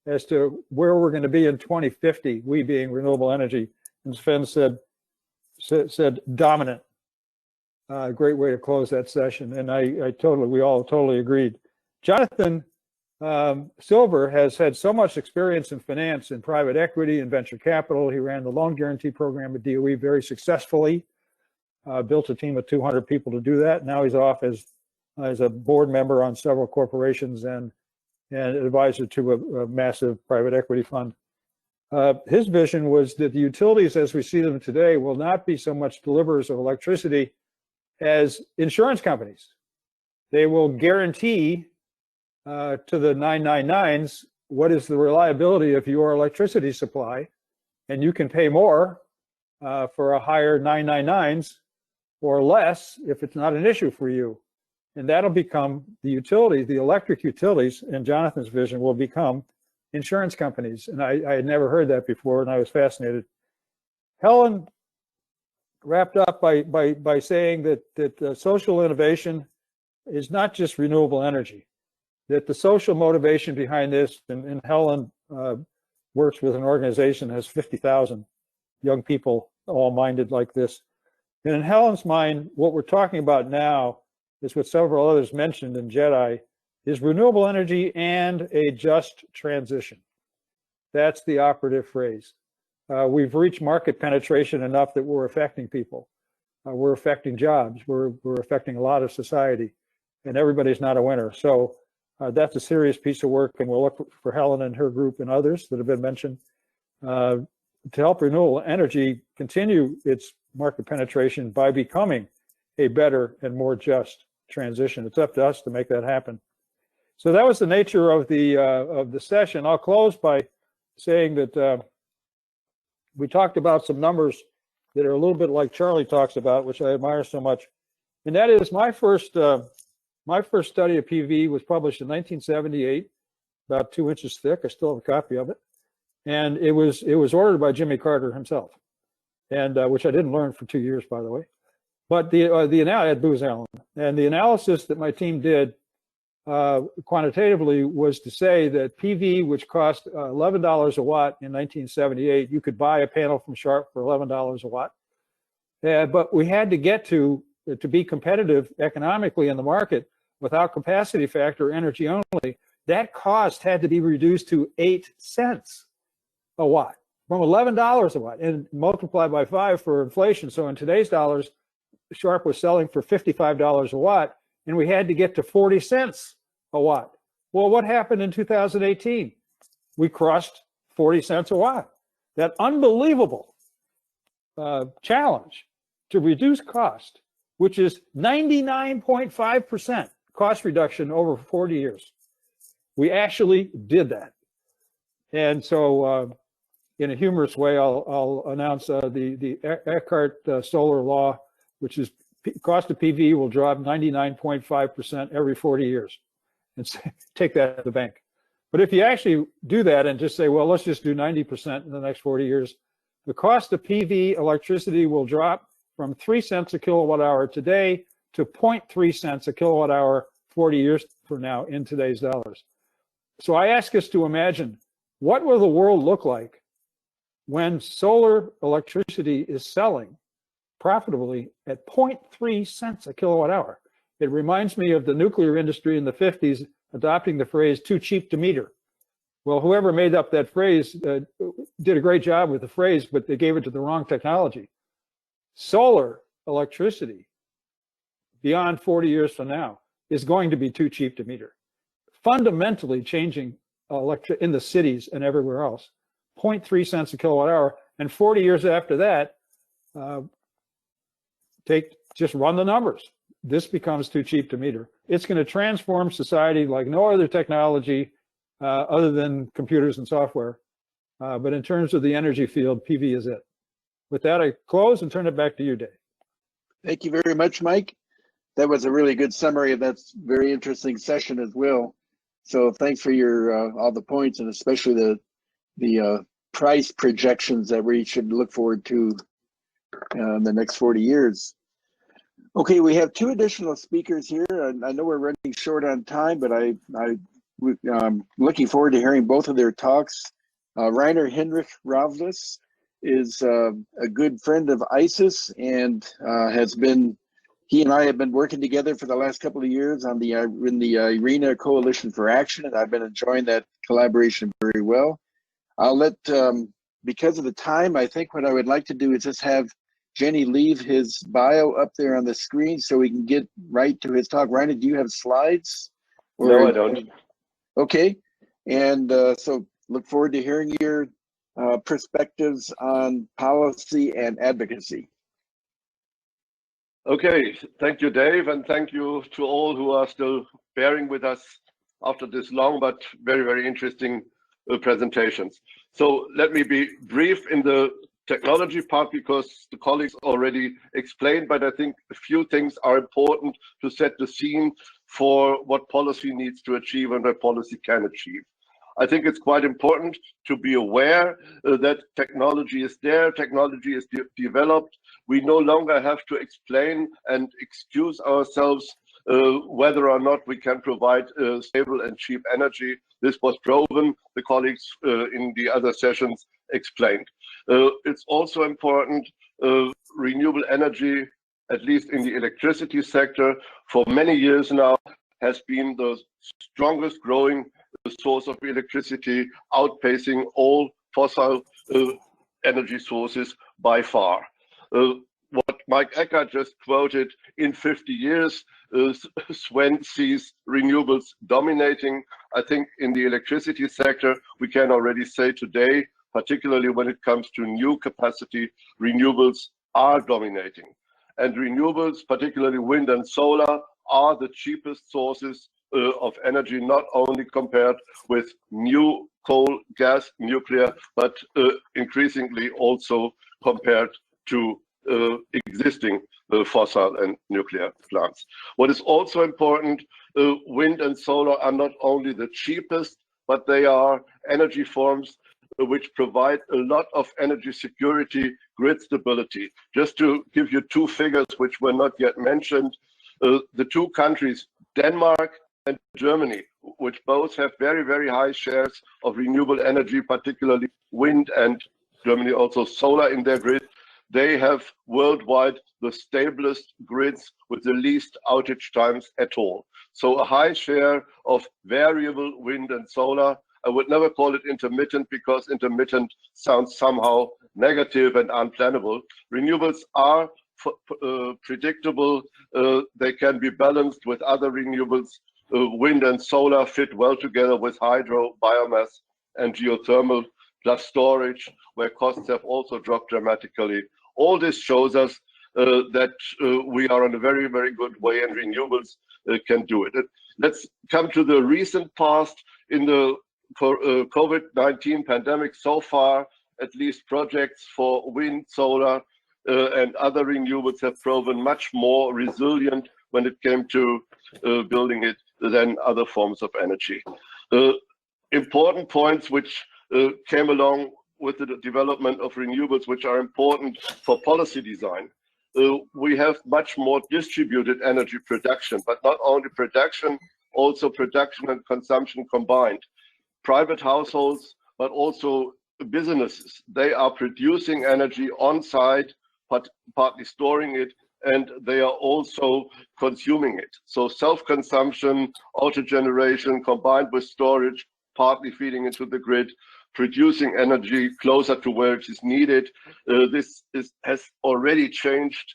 as to where we're going to be in 2050, we being renewable energy. And Sven said dominant. Great way to close that session. And we all totally agreed. Jonathan Silver has had so much experience in finance and private equity and venture capital. He ran the loan guarantee program at DOE very successfully, built a team of 200 people to do that. Now he's off as a board member on several corporations and advisor to a massive private equity fund. His vision was that the utilities as we see them today will not be so much deliverers of electricity as insurance companies. They will guarantee to the 999s what is the reliability of your electricity supply, and you can pay more for a higher 999s or less if it's not an issue for you. And that'll become the utilities, the electric utilities, in Jonathan's vision, will become insurance companies. And I had never heard that before, and I was fascinated. Helen wrapped up by saying that social innovation is not just renewable energy, that the social motivation behind this, and Helen works with an organization that has 50,000 young people all minded like this. And in Helen's mind, what we're talking about now is what several others mentioned in JEDI, is renewable energy and a just transition. That's the operative phrase. We've reached market penetration enough that we're affecting people. We're affecting jobs. We're affecting a lot of society, and everybody's not a winner. So that's a serious piece of work, and we'll look for Helen and her group and others that have been mentioned to help renewable energy continue its market penetration by becoming a better and more just transition. It's up to us to make that happen. So that was the nature of the session. I'll close by saying that we talked about some numbers that are a little bit like Charlie talks about, which I admire so much. And that is my first study of PV was published in 1978, about 2 inches thick. I still have a copy of it. And it was ordered by Jimmy Carter himself, and which I didn't learn for 2 years, by the way. But at Booz Allen, and the analysis that my team did quantitatively was to say that PV, which cost $11 a watt in 1978, you could buy a panel from Sharp for $11 a watt. But we had to get to be competitive economically in the market without capacity factor, energy only. That cost had to be reduced to 8 cents a watt from $11 a watt and multiplied by 5 for inflation. So in today's dollars, Sharp was selling for $55 a watt, and we had to get to 40 cents a watt. Well, what happened in 2018? We crossed 40 cents a watt. That unbelievable challenge to reduce cost, which is 99.5% cost reduction over 40 years. We actually did that. And so in a humorous way, I'll announce the Eckhart solar law, which is cost of PV will drop 99.5% every 40 years. And take that to the bank. But if you actually do that and just say, well, let's just do 90% in the next 40 years, the cost of PV electricity will drop from 3 cents a kilowatt hour today to 0.3 cents a kilowatt hour 40 years from now in today's dollars. So I ask us to imagine, what will the world look like when solar electricity is selling profitably at 0.3 cents a kilowatt hour? It reminds me of the nuclear industry in the 50s adopting the phrase too cheap to meter. Well, whoever made up that phrase did a great job with the phrase, but they gave it to the wrong technology. Solar electricity beyond 40 years from now is going to be too cheap to meter. Fundamentally changing in the cities and everywhere else. 0.3 cents a kilowatt hour, and 40 years after that, just run the numbers. This becomes too cheap to meter. It's going to transform society like no other technology other than computers and software. But in terms of the energy field, PV is it. With that, I close and turn it back to you, Dave. Thank you very much, Mike. That was a really good summary of that very interesting session as well. So thanks for your all the points, and especially the price projections that we should look forward to in the next 40 years. Okay, we have two additional speakers here. I know we're running short on time, but I'm looking forward to hearing both of their talks. Rainer Hinrichs-Rahlwes is a good friend of ISES and he and I have been working together for the last couple of years on in the IRENA Coalition for Action, and I've been enjoying that collaboration very well. I'll let, because of the time, I think what I would like to do is just have Jenny leave his bio up there on the screen so we can get right to his talk. Rainer, do you have slides? No, I don't. Okay, and so look forward to hearing your perspectives on policy and advocacy. Okay, thank you, Dave, and thank you to all who are still bearing with us after this long but very, very interesting presentations. So let me be brief in the technology part because the colleagues already explained, but I think a few things are important to set the scene for what policy needs to achieve and what policy can achieve. I think it's quite important to be aware that technology is there, technology is developed. We no longer have to explain and excuse ourselves whether or not we can provide stable and cheap energy. This was proven, the colleagues in the other sessions explained. It's also important, renewable energy, at least in the electricity sector, for many years now, has been the strongest growing source of electricity, outpacing all fossil energy sources by far. What Mike Eckhart just quoted, in 50 years, Sven sees renewables dominating. I think in the electricity sector, we can already say today, particularly when it comes to new capacity, renewables are dominating. And renewables, particularly wind and solar, are the cheapest sources of energy, not only compared with new coal, gas, nuclear, but increasingly also compared to existing fossil and nuclear plants. What is also important, wind and solar are not only the cheapest, but they are energy forms which provide a lot of energy security, grid stability. Just to give you two figures which were not yet mentioned, the two countries, Denmark and Germany, which both have very, very high shares of renewable energy, particularly wind and Germany also solar in their grid, they have worldwide the stablest grids with the least outage times at all. So a high share of variable wind and solar. I would never call it intermittent because intermittent sounds somehow negative and unplannable. Renewables are predictable. They can be balanced with other renewables. Wind and solar fit well together with hydro, biomass, and geothermal, plus storage, where costs have also dropped dramatically. All this shows us that we are on a very, very good way, and renewables can do it. Let's come to the recent past. In the COVID-19 pandemic so far, at least projects for wind, solar, and other renewables have proven much more resilient when it came to building it than other forms of energy. Important points which came along with the development of renewables, which are important for policy design. We have much more distributed energy production, but not only production, also production and consumption combined. Private households, but also businesses, they are producing energy on site, but partly storing it, and they are also consuming it. So self-consumption, auto-generation combined with storage, partly feeding into the grid, producing energy closer to where it is needed. This has already changed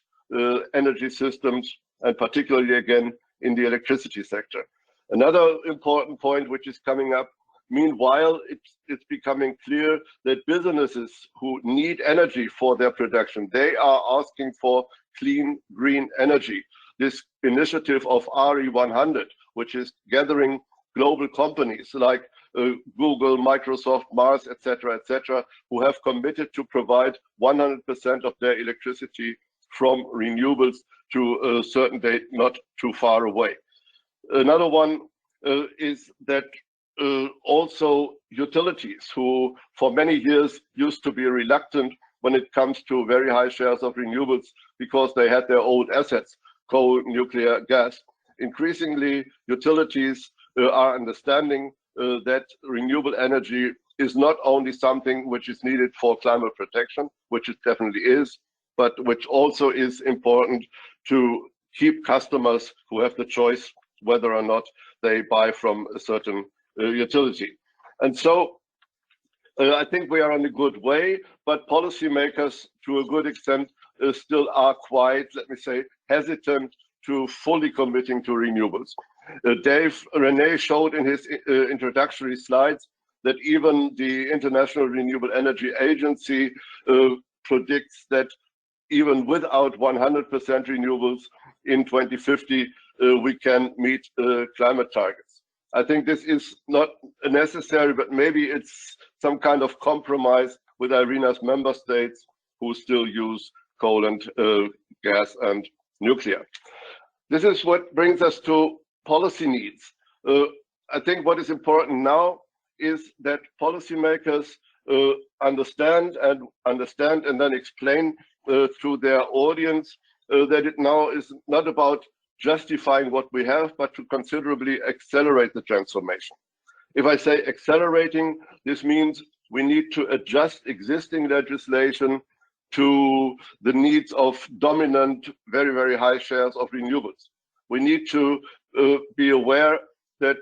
energy systems, and particularly again in the electricity sector. Another important point which is coming up, meanwhile, it's becoming clear that businesses who need energy for their production, they are asking for clean, green energy. This initiative of RE100, which is gathering global companies like Google, Microsoft, Mars, etc., who have committed to provide 100% of their electricity from renewables to a certain date not too far away. Another one is that also utilities, who for many years used to be reluctant when it comes to very high shares of renewables because they had their old assets, coal, nuclear, gas. Increasingly, utilities are understanding that renewable energy is not only something which is needed for climate protection, which it definitely is, but which also is important to keep customers who have the choice whether or not they buy from a certain utility. And so I think we are on a good way, but policymakers to a good extent still are quite, let me say, hesitant to fully committing to renewables. Renné showed in his introductory slides that even the International Renewable Energy Agency predicts that even without 100% renewables in 2050, we can meet climate targets. I think this is not necessary, but maybe it's some kind of compromise with IRENA's member states who still use coal and gas and nuclear. This is what brings us to policy needs. I think what is important now is that policymakers understand and then explain to their audience that it now is not about justifying what we have, but to considerably accelerate the transformation. If I say accelerating, this means we need to adjust existing legislation to the needs of dominant, very, very high shares of renewables. We need to be aware that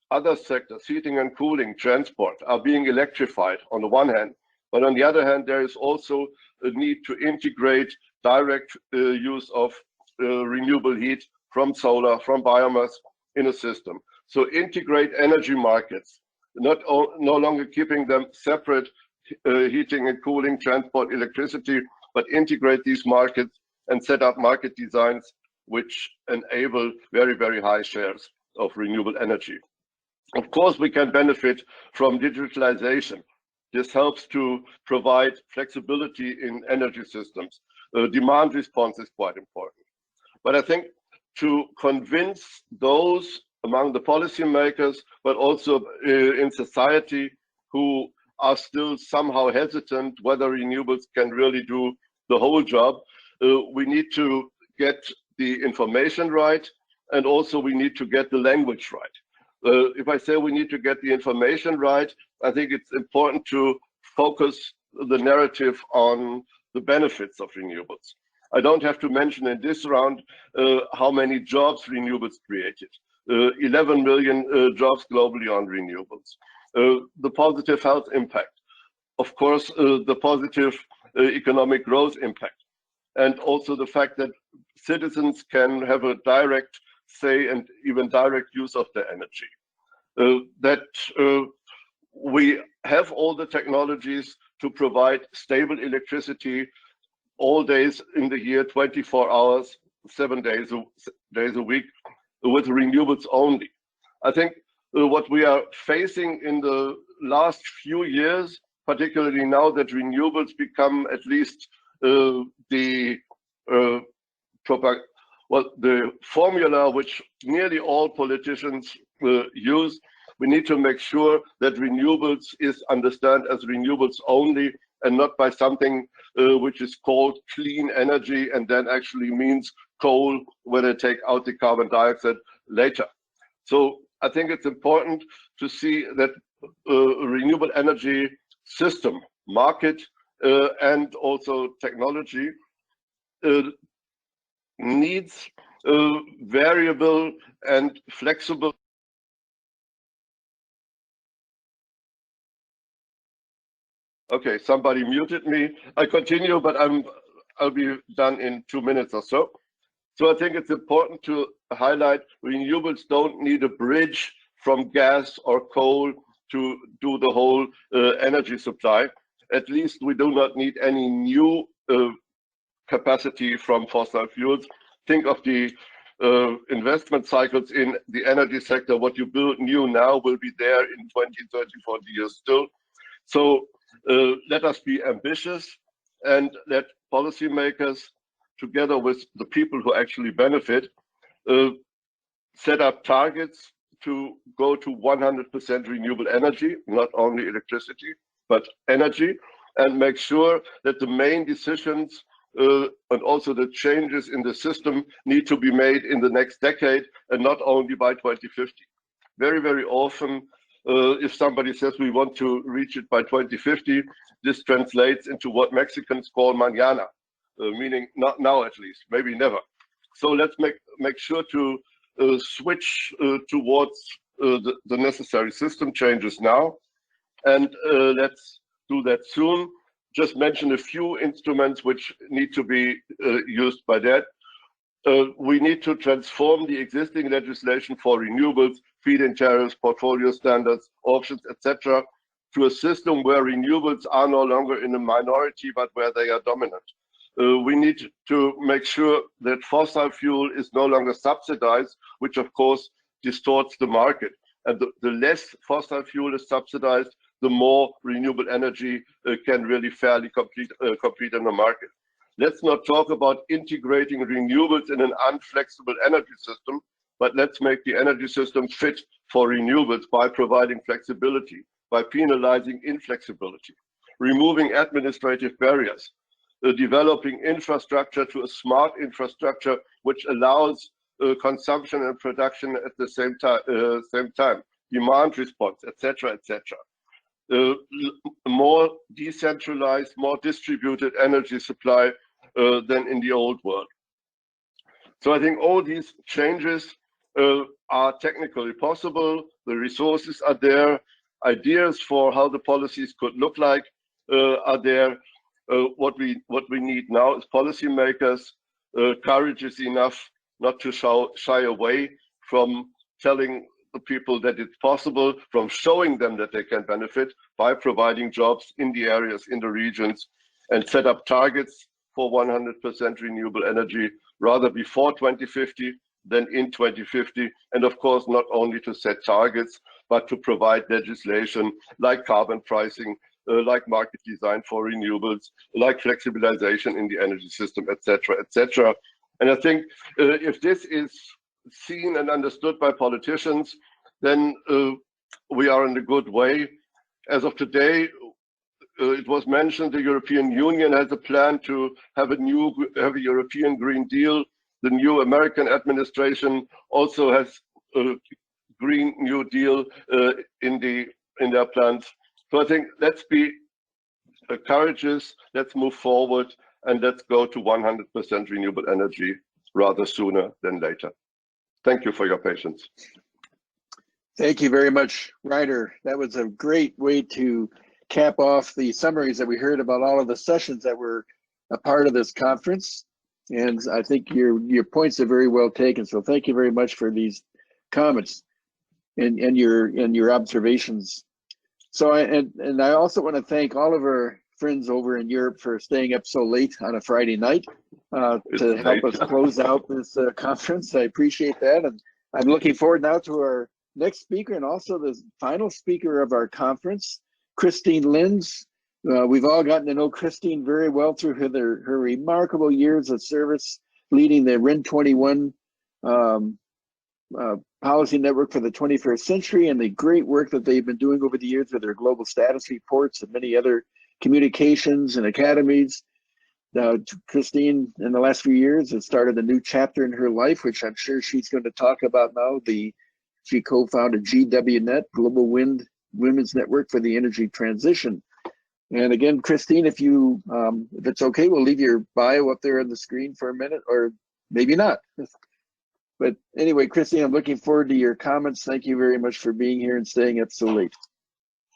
other sectors, heating and cooling, transport, are being electrified on the one hand, but on the other hand, there is also a need to integrate direct use of renewable heat from solar, from biomass in a system. So integrate energy markets, no longer keeping them separate, heating and cooling, transport, electricity, but integrate these markets and set up market designs which enable very, very high shares of renewable energy. Of course, we can benefit from digitalization. This helps to provide flexibility in energy systems. Demand response is quite important. But I think to convince those among the policymakers, but also in society who are still somehow hesitant whether renewables can really do the whole job, we need to get the information right, and also we need to get the language right. If I say we need to get the information right, I think it's important to focus the narrative on the benefits of renewables. I don't have to mention in this round how many jobs renewables created. 11 million jobs globally on renewables. The positive health impact. Of course, the positive economic growth impact. And also the fact that citizens can have a direct say and even direct use of their energy. That we have all the technologies to provide stable electricity all days in the year, 24 hours, 7 days a week, with renewables only. I think what we are facing in the last few years, particularly now that renewables become at least the formula which nearly all politicians use, we need to make sure that renewables is understood as renewables only and not by something which is called clean energy and then actually means coal when they take out the carbon dioxide later. So I think it's important to see that renewable energy system, market, and also technology needs variable and flexible. Okay, somebody muted me. I continue, but I'll be done in 2 minutes or so. So I think it's important to highlight renewables don't need a bridge from gas or coal to do the whole energy supply. At least we do not need any new capacity from fossil fuels. Think of the investment cycles in the energy sector. What you build new now will be there in 20, 30, 40 years still. So let us be ambitious and let policymakers, together with the people who actually benefit, set up targets to go to 100% renewable energy, not only electricity, but energy, and make sure that the main decisions and also the changes in the system need to be made in the next decade and not only by 2050. Very, very often, if somebody says we want to reach it by 2050, this translates into what Mexicans call mañana, meaning not now at least, maybe never. So let's make sure to switch towards the necessary system changes now, and let's do that soon. Just mention a few instruments which need to be used by that. We need to transform the existing legislation for renewables, feed-in tariffs, portfolio standards, auctions, etc., to a system where renewables are no longer in a minority, but where they are dominant. We need to make sure that fossil fuel is no longer subsidized, which of course distorts the market. And the less fossil fuel is subsidized, the more renewable energy can really fairly compete in the market. Let's not talk about integrating renewables in an unflexible energy system, but let's make the energy system fit for renewables by providing flexibility, by penalizing inflexibility, removing administrative barriers, developing infrastructure to a smart infrastructure which allows consumption and production at the same time, demand response, etc., etc. More decentralized, more distributed energy supply than in the old world. So I think all these changes are technically possible. The resources are there. Ideas for how the policies could look like are there. What we need now is policymakers. Courage is enough not to shy away from telling the people that it's possible, from showing them that they can benefit by providing jobs in the areas, in the regions, and set up targets for 100% renewable energy, rather before 2050 than in 2050. And of course, not only to set targets, but to provide legislation like carbon pricing, like market design for renewables, like flexibilization in the energy system, etc., etc. And I think if this is seen and understood by politicians, then we are in a good way. As of today, it was mentioned the European Union has a plan to have a European Green Deal. The new American administration also has a Green New Deal in their plans. So I think let's be courageous, let's move forward, and let's go to 100% renewable energy rather sooner than later. Thank you for your patience. Thank you very much, Ryder. That was a great way to cap off the summaries that we heard about all of the sessions that were a part of this conference. And I think your points are very well taken. So thank you very much for these comments and your observations. So I also want to thank all of our friends over in Europe for staying up so late on a Friday night to help us close out this conference. I appreciate that. And I'm looking forward now to our next speaker and also the final speaker of our conference, Christine Linz. We've all gotten to know Christine very well through her remarkable years of service leading the RIN 21 policy network for the 21st century and the great work that they've been doing over the years with their global status reports and many other communications and academies. Christine, in the last few years, has started a new chapter in her life, which I'm sure she's going to talk about now. She co-founded GWNet, Global Women's Network for the Energy Transition. And again, Christine, if it's okay, we'll leave your bio up there on the screen for a minute, or maybe not. But anyway, Christine, I'm looking forward to your comments. Thank you very much for being here and staying up so late.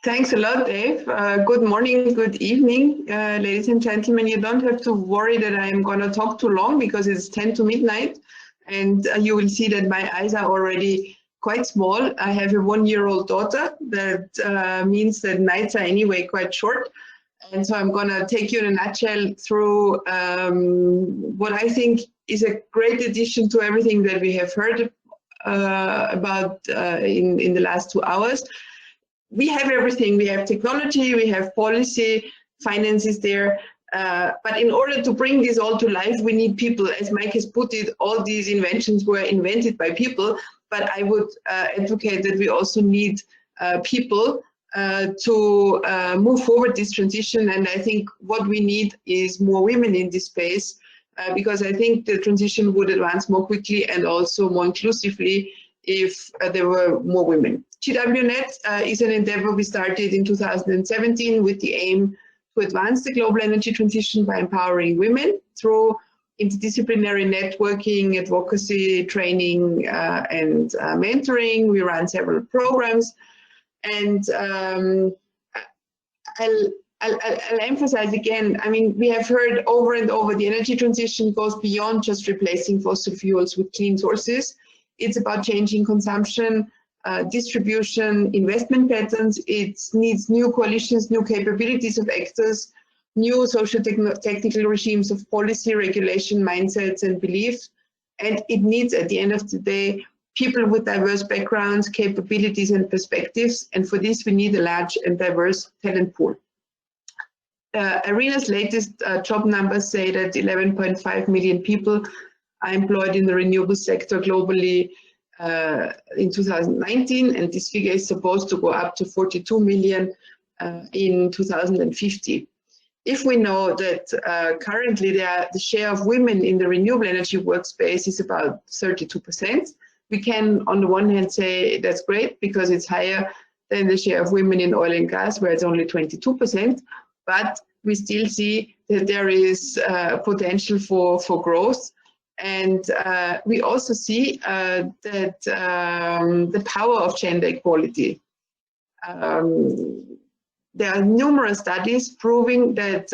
Thanks a lot, Dave. Good morning, good evening, ladies and gentlemen. You don't have to worry that I'm going to talk too long because it's 10 to midnight. And you will see that my eyes are already quite small. I have a 1-year-old daughter. That means that nights are anyway quite short. And so I'm going to take you in a nutshell through what I think is a great addition to everything that we have heard about in the last 2 hours. We have everything. We have technology, we have policy, finance is there. But in order to bring this all to life, we need people. As Mike has put it, all these inventions were invented by people. But I would advocate that we also need people to move forward this transition. And I think what we need is more women in this space, because I think the transition would advance more quickly and also more inclusively if there were more women. GWNet is an endeavor we started in 2017 with the aim to advance the global energy transition by empowering women through interdisciplinary networking, advocacy, training, and mentoring. We run several programs. And I'll emphasize again, I mean, we have heard over and over the energy transition goes beyond just replacing fossil fuels with clean sources. It's about changing consumption, distribution, investment patterns. It needs new coalitions, new capabilities of actors, new social technical regimes of policy, regulation, mindsets, and beliefs. And it needs, at the end of the day, people with diverse backgrounds, capabilities, and perspectives. And for this, we need a large and diverse talent pool. ARENA's latest job numbers say that 11.5 million people are employed in the renewable sector globally in 2019, and this figure is supposed to go up to 42 million in 2050. If we know that currently the share of women in the renewable energy workspace is about 32%, we can, on the one hand, say that's great because it's higher than the share of women in oil and gas, where it's only 22%, but we still see that there is potential for growth. And we also see that the power of gender equality. There are numerous studies proving that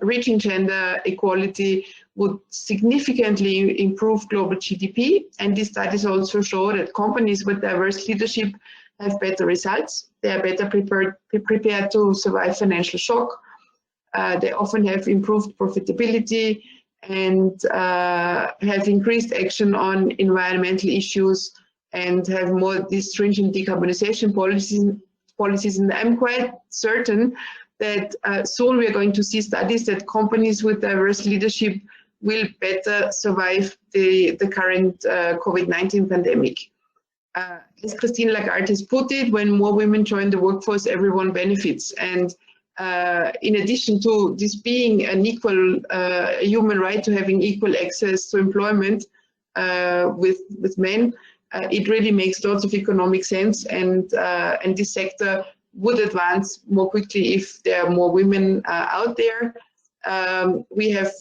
reaching gender equality would significantly improve global GDP. And these studies also show that companies with diverse leadership have better results. They are better prepared to survive financial shock. They often have improved profitability and have increased action on environmental issues and have more stringent decarbonization policies. And I'm quite certain that soon we are going to see studies that companies with diverse leadership will better survive the current COVID-19 pandemic. As Christine Lagarde has put it, when more women join the workforce, everyone benefits. And in addition to this being an equal human right to having equal access to employment with men, it really makes lots of economic sense, and this sector would advance more quickly if there are more women out there. We have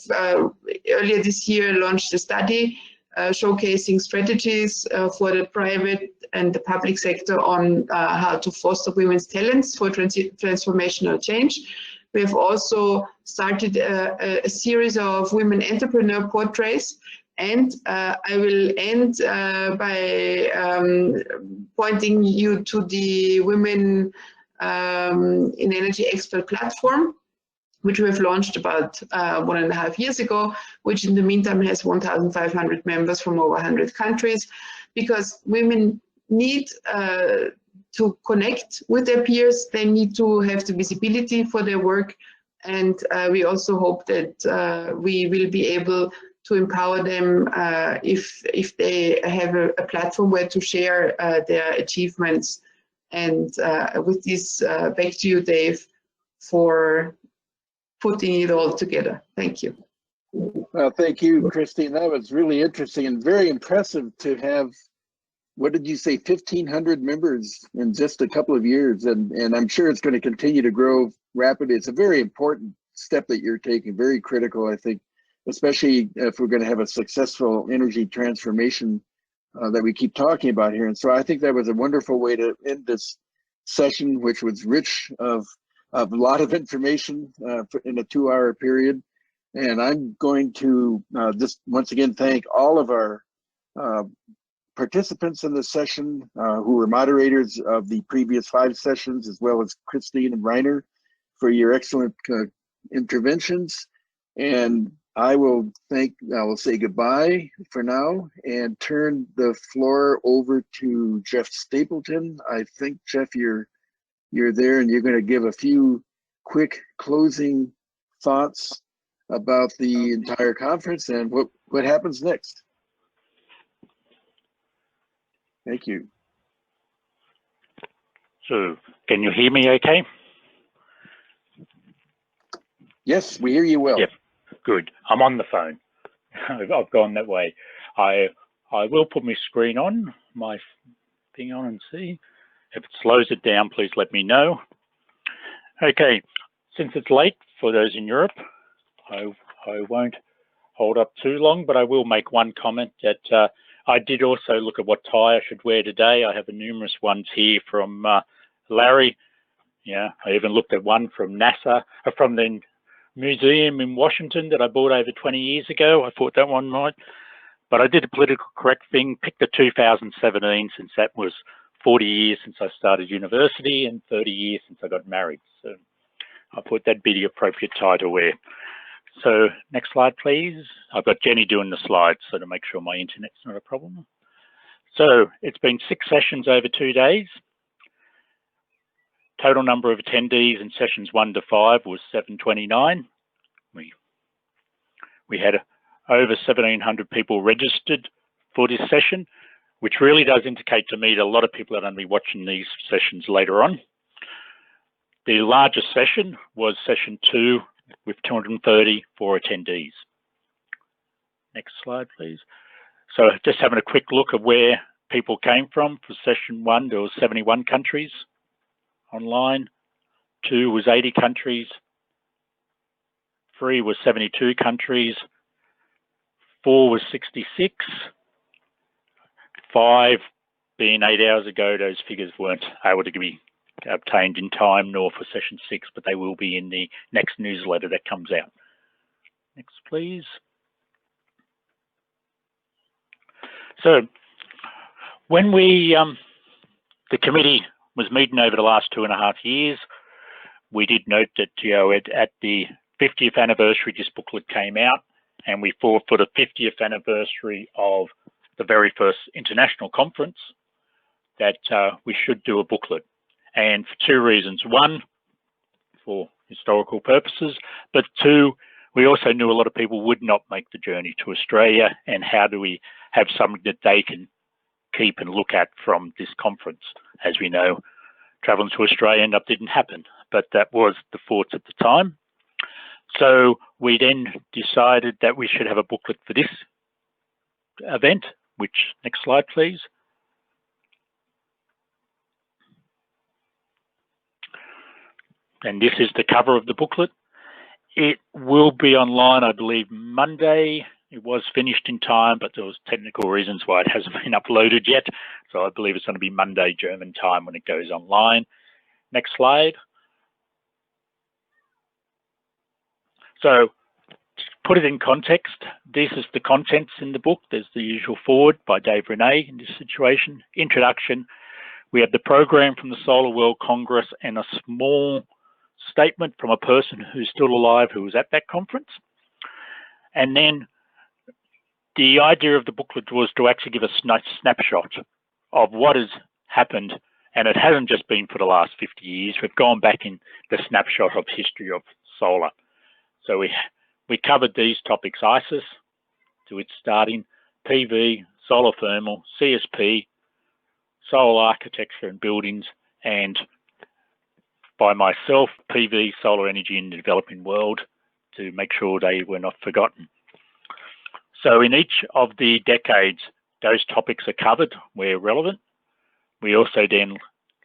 earlier this year launched a study showcasing strategies for the private and the public sector on how to foster women's talents for transformational change. We have also started a series of women entrepreneur portraits, and I will end by pointing you to the Women in Energy Expert platform, which we have launched about 1.5 years ago, which in the meantime has 1,500 members from over 100 countries, because women need to connect with their peers. They need to have the visibility for their work. And we also hope that we will be able to empower them if they have a platform where to share their achievements. And with this, back to you, Dave, for putting it all together. Thank you. Well, thank you, Christine. That was really interesting and very impressive to have, what did you say, 1,500 members in just a couple of years. And I'm sure it's going to continue to grow rapidly. It's a very important step that you're taking, very critical, I think, especially if we're going to have a successful energy transformation that we keep talking about here. And so I think that was a wonderful way to end this session, which was rich of a lot of information in a 2-hour period. And I'm going to just once again thank all of our participants in this session who were moderators of the previous 5 sessions, as well as Christine and Reiner for your excellent interventions. And I will say goodbye for now and turn the floor over to Jeff Stapleton. I think, Jeff, you're there and you're going to give a few quick closing thoughts about the entire conference and what happens next. Thank you. So, can you hear me okay? Yes, we hear you well. Yep, good. I'm on the phone. I've gone that way. I will put my screen on, my thing on, and see. If it slows it down, please let me know. Okay, since it's late for those in Europe, I won't hold up too long, but I will make one comment that I did also look at what tie I should wear today. I have numerous ones here from Larry. Yeah, I even looked at one from NASA, from the museum in Washington that I bought over 20 years ago. I thought that one might, but I did a political correct thing, picked the 2017 since that was 40 years since I started university and 30 years since I got married. So I thought that'd be the appropriate tie to wear. So next slide, please. I've got Jenny doing the slides, so to make sure my internet's not a problem. So it's been 6 sessions over 2 days. Total number of attendees in sessions 1 to 5 was 729. We had over 1,700 people registered for this session, which really does indicate to me that a lot of people are going to be watching these sessions later on. The largest session was session 2 with 234 attendees. Next slide, please. So just having a quick look at where people came from. For session 1, there was 71 countries online. 2 was 80 countries. 3 was 72 countries. 4 was 66. 5 being 8 hours ago, those figures weren't able to be obtained in time, nor for session 6, but they will be in the next newsletter that comes out. Next, please. So when we, the committee was meeting over the last 2.5 years, we did note that, you know, at the 50th anniversary, this booklet came out, and we thought for the 50th anniversary of the very first international conference that we should do a booklet. And for 2 reasons. 1, for historical purposes, but 2, we also knew a lot of people would not make the journey to Australia, and how do we have something that they can keep and look at from this conference? As we know, traveling to Australia didn't happen, but that was the thoughts at the time. So we then decided that we should have a booklet for this event, which, next slide, please. And this is the cover of the booklet. It will be online, I believe, Monday. It was finished in time, but there was technical reasons why it hasn't been uploaded yet. So I believe it's going to be Monday German time when it goes online. Next slide. So to put it in context, this is the contents in the book. There's the usual foreword by Dave Renné in this situation. Introduction. We have the program from the Solar World Congress and a small statement from a person who's still alive who was at that conference. And then the idea of the booklet was to actually give a snapshot of what has happened, and it hasn't just been for the last 50 years. We've gone back in the snapshot of history of solar. So we covered these topics: ISES, to its starting, PV, solar thermal, CSP, solar architecture and buildings, and by myself, PV, solar energy in the developing world, to make sure they were not forgotten. So in each of the decades, those topics are covered where relevant. We also then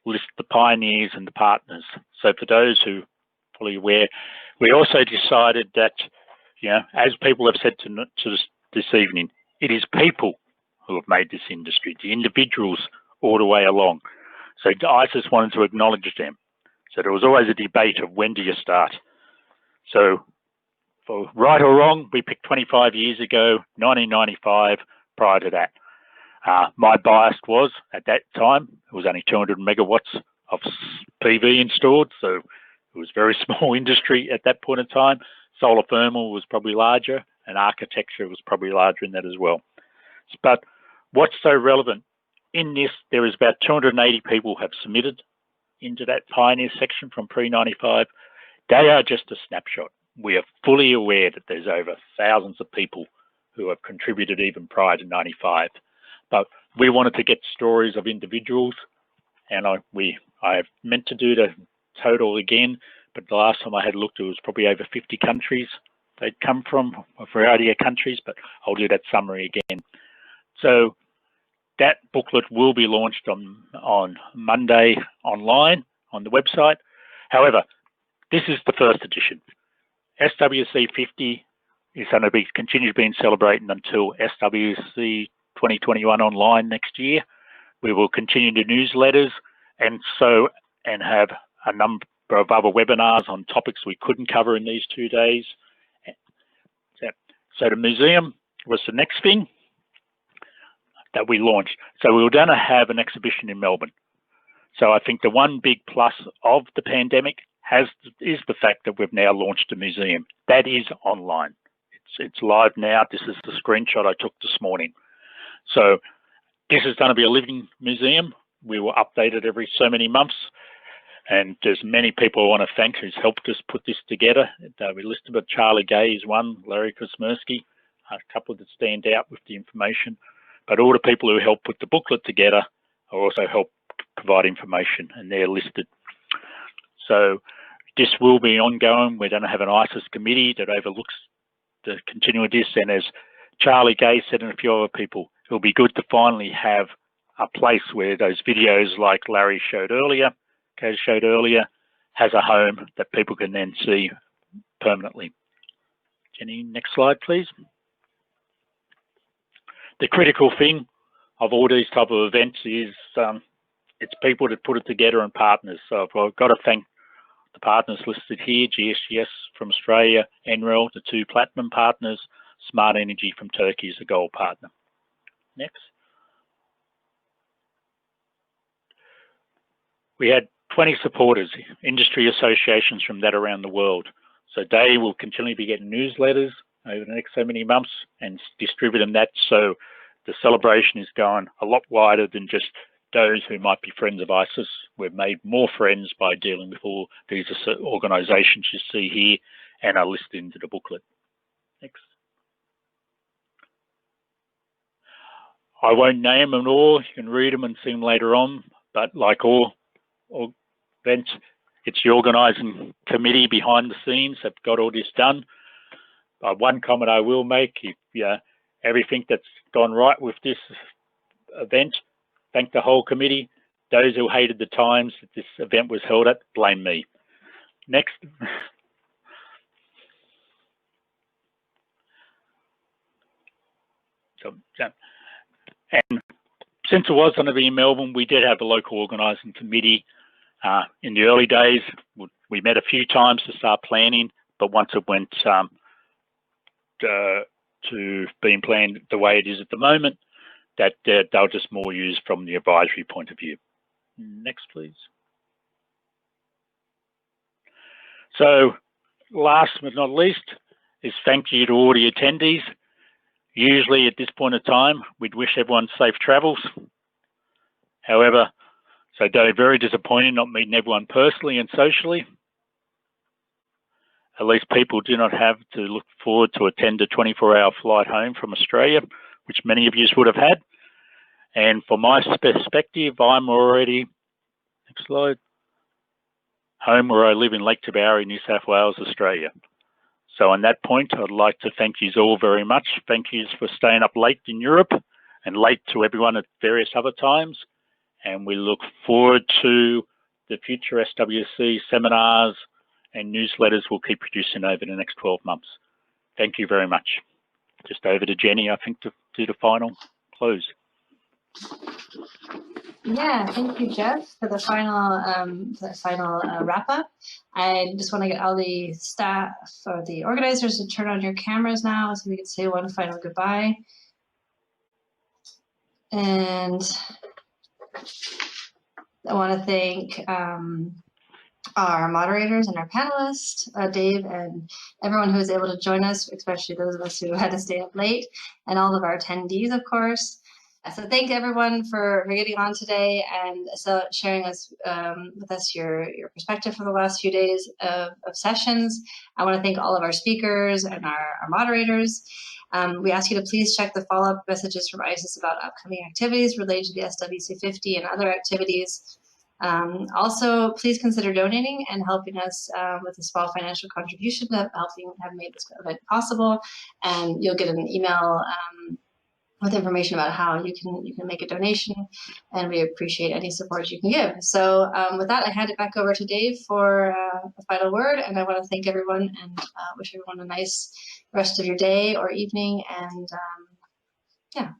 list the pioneers and the partners. So for those who are probably aware, we also decided that, you know, as people have said to this evening, it is people who have made this industry, the individuals all the way along. So ISIS wanted to acknowledge them. So there was always a debate of when do you start. So for right or wrong, we picked 25 years ago, 1995, prior to that. My bias was, at that time, it was only 200 megawatts of PV installed, so it was very small industry at that point in time. Solar thermal was probably larger, and architecture was probably larger in that as well. But what's so relevant? In this, there is about 280 people have submitted into that pioneer section from pre-95. They are just a snapshot. We are fully aware that there's over thousands of people who have contributed even prior to 95. But we wanted to get stories of individuals, and I meant to do the total again, but the last time I had looked, it was probably over 50 countries they'd come from, a variety of countries, but I'll do that summary again. So that booklet will be launched on Monday online on the website. However, this is the first edition. SWC50 is going to continue being celebrated until SWC 2021 online next year. We will continue the newsletters and have a number of other webinars on topics we couldn't cover in these 2 days. So the museum was the next thing that we launched. So we were going to have an exhibition in Melbourne. So I think the one big plus of the pandemic is the fact that we've now launched a museum. That is online. It's live now. This is the screenshot I took this morning. So this is going to be a living museum. We will update it every so many months. And there's many people I want to thank who's helped us put this together. We listed, but Charlie Gay is one, Larry Kazmerski, a couple that stand out with the information. But all the people who helped put the booklet together are also help provide information, and they're listed. So this will be ongoing. We're going to have an ISES committee that overlooks the continuing this. And as Charlie Gay said and a few other people, it'll be good to finally have a place where those videos like Larry showed earlier, Kaz showed earlier, has a home that people can then see permanently. Jenny, next slide, please. The critical thing of all these type of events is it's people that put it together and partners. So I've got to thank the partners listed here, GSGS from Australia, NREL, the 2 platinum partners, Smart Energy from Turkey is a gold partner. Next. We had 20 supporters, industry associations from that around the world. So they will continually be getting newsletters over the next so many months and distributing that. So the celebration is going a lot wider than just those who might be friends of ISIS. We've made more friends by dealing with all these organisations you see here and are listed into the booklet. Next. I won't name them all. You can read them and see them later on. But like all events, it's the organising committee behind the scenes that got all this done. One comment I will make, if everything that's gone right with this event, thank the whole committee. Those who hated the times that this event was held at, blame me. Next. And since it was going to be in Melbourne, we did have a local organising committee. In the early days, we met a few times to start planning, but once it went to being planned the way it is at the moment, that they'll just more used from the advisory point of view. Next, please. So last but not least is thank you to all the attendees. Usually at this point in time, we'd wish everyone safe travels. However, so they're very disappointed not meeting everyone personally and socially. At least people do not have to look forward to attend a 24-hour flight home from Australia, which many of you would have had. And from my perspective, I'm already, next slide, home where I live in Lake Tabourie, New South Wales, Australia. So on that point, I'd like to thank you all very much. Thank you for staying up late in Europe and late to everyone at various other times. And we look forward to the future SWC seminars and newsletters we'll keep producing over the next 12 months. Thank you very much. Just over to Jenny, I think, to do the final close. Yeah, thank you, Jeff, for the final wrap up. I just want to get all the staff or the organizers to turn on your cameras now so we can say one final goodbye. And I want to thank our moderators and our panelists, Dave and everyone who was able to join us, especially those of us who had to stay up late, and all of our attendees, of course. So thank everyone for getting on today and so sharing with us your perspective for the last few days of sessions. I want to thank all of our speakers and our moderators. We ask you to please check the follow-up messages from ISES about upcoming activities related to the SWC50 and other activities. Also, please consider donating and helping us with a small financial contribution that helping have made this event possible. And you'll get an email with information about how you can make a donation, and we appreciate any support you can give. So with that, I hand it back over to Dave for a final word, and I want to thank everyone and wish everyone a nice rest of your day or evening. And yeah,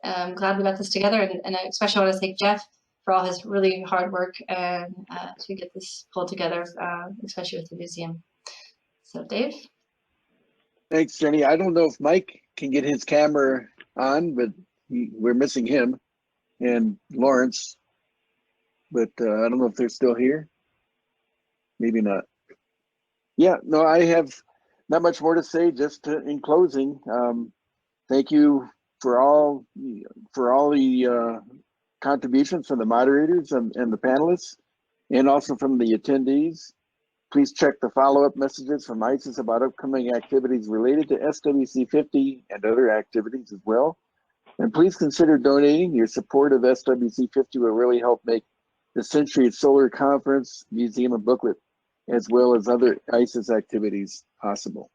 I'm glad we got this together, and I especially want to thank Jeff for all his really hard work and to get this pulled together, especially with the museum. So Dave? Thanks, Jenny. I don't know if Mike can get his camera on, but we're missing him and Lawrence, but I don't know if they're still here. Maybe not. Yeah, no, I have not much more to say. Just in closing, thank you for all the contributions from the moderators and the panelists, and also from the attendees. Please check the follow-up messages from ISES about upcoming activities related to SWC50 and other activities as well. And please consider donating. Your support of SWC50 will really help make the Century of Solar Conference, Museum, and Booklet, as well as other ISES activities possible.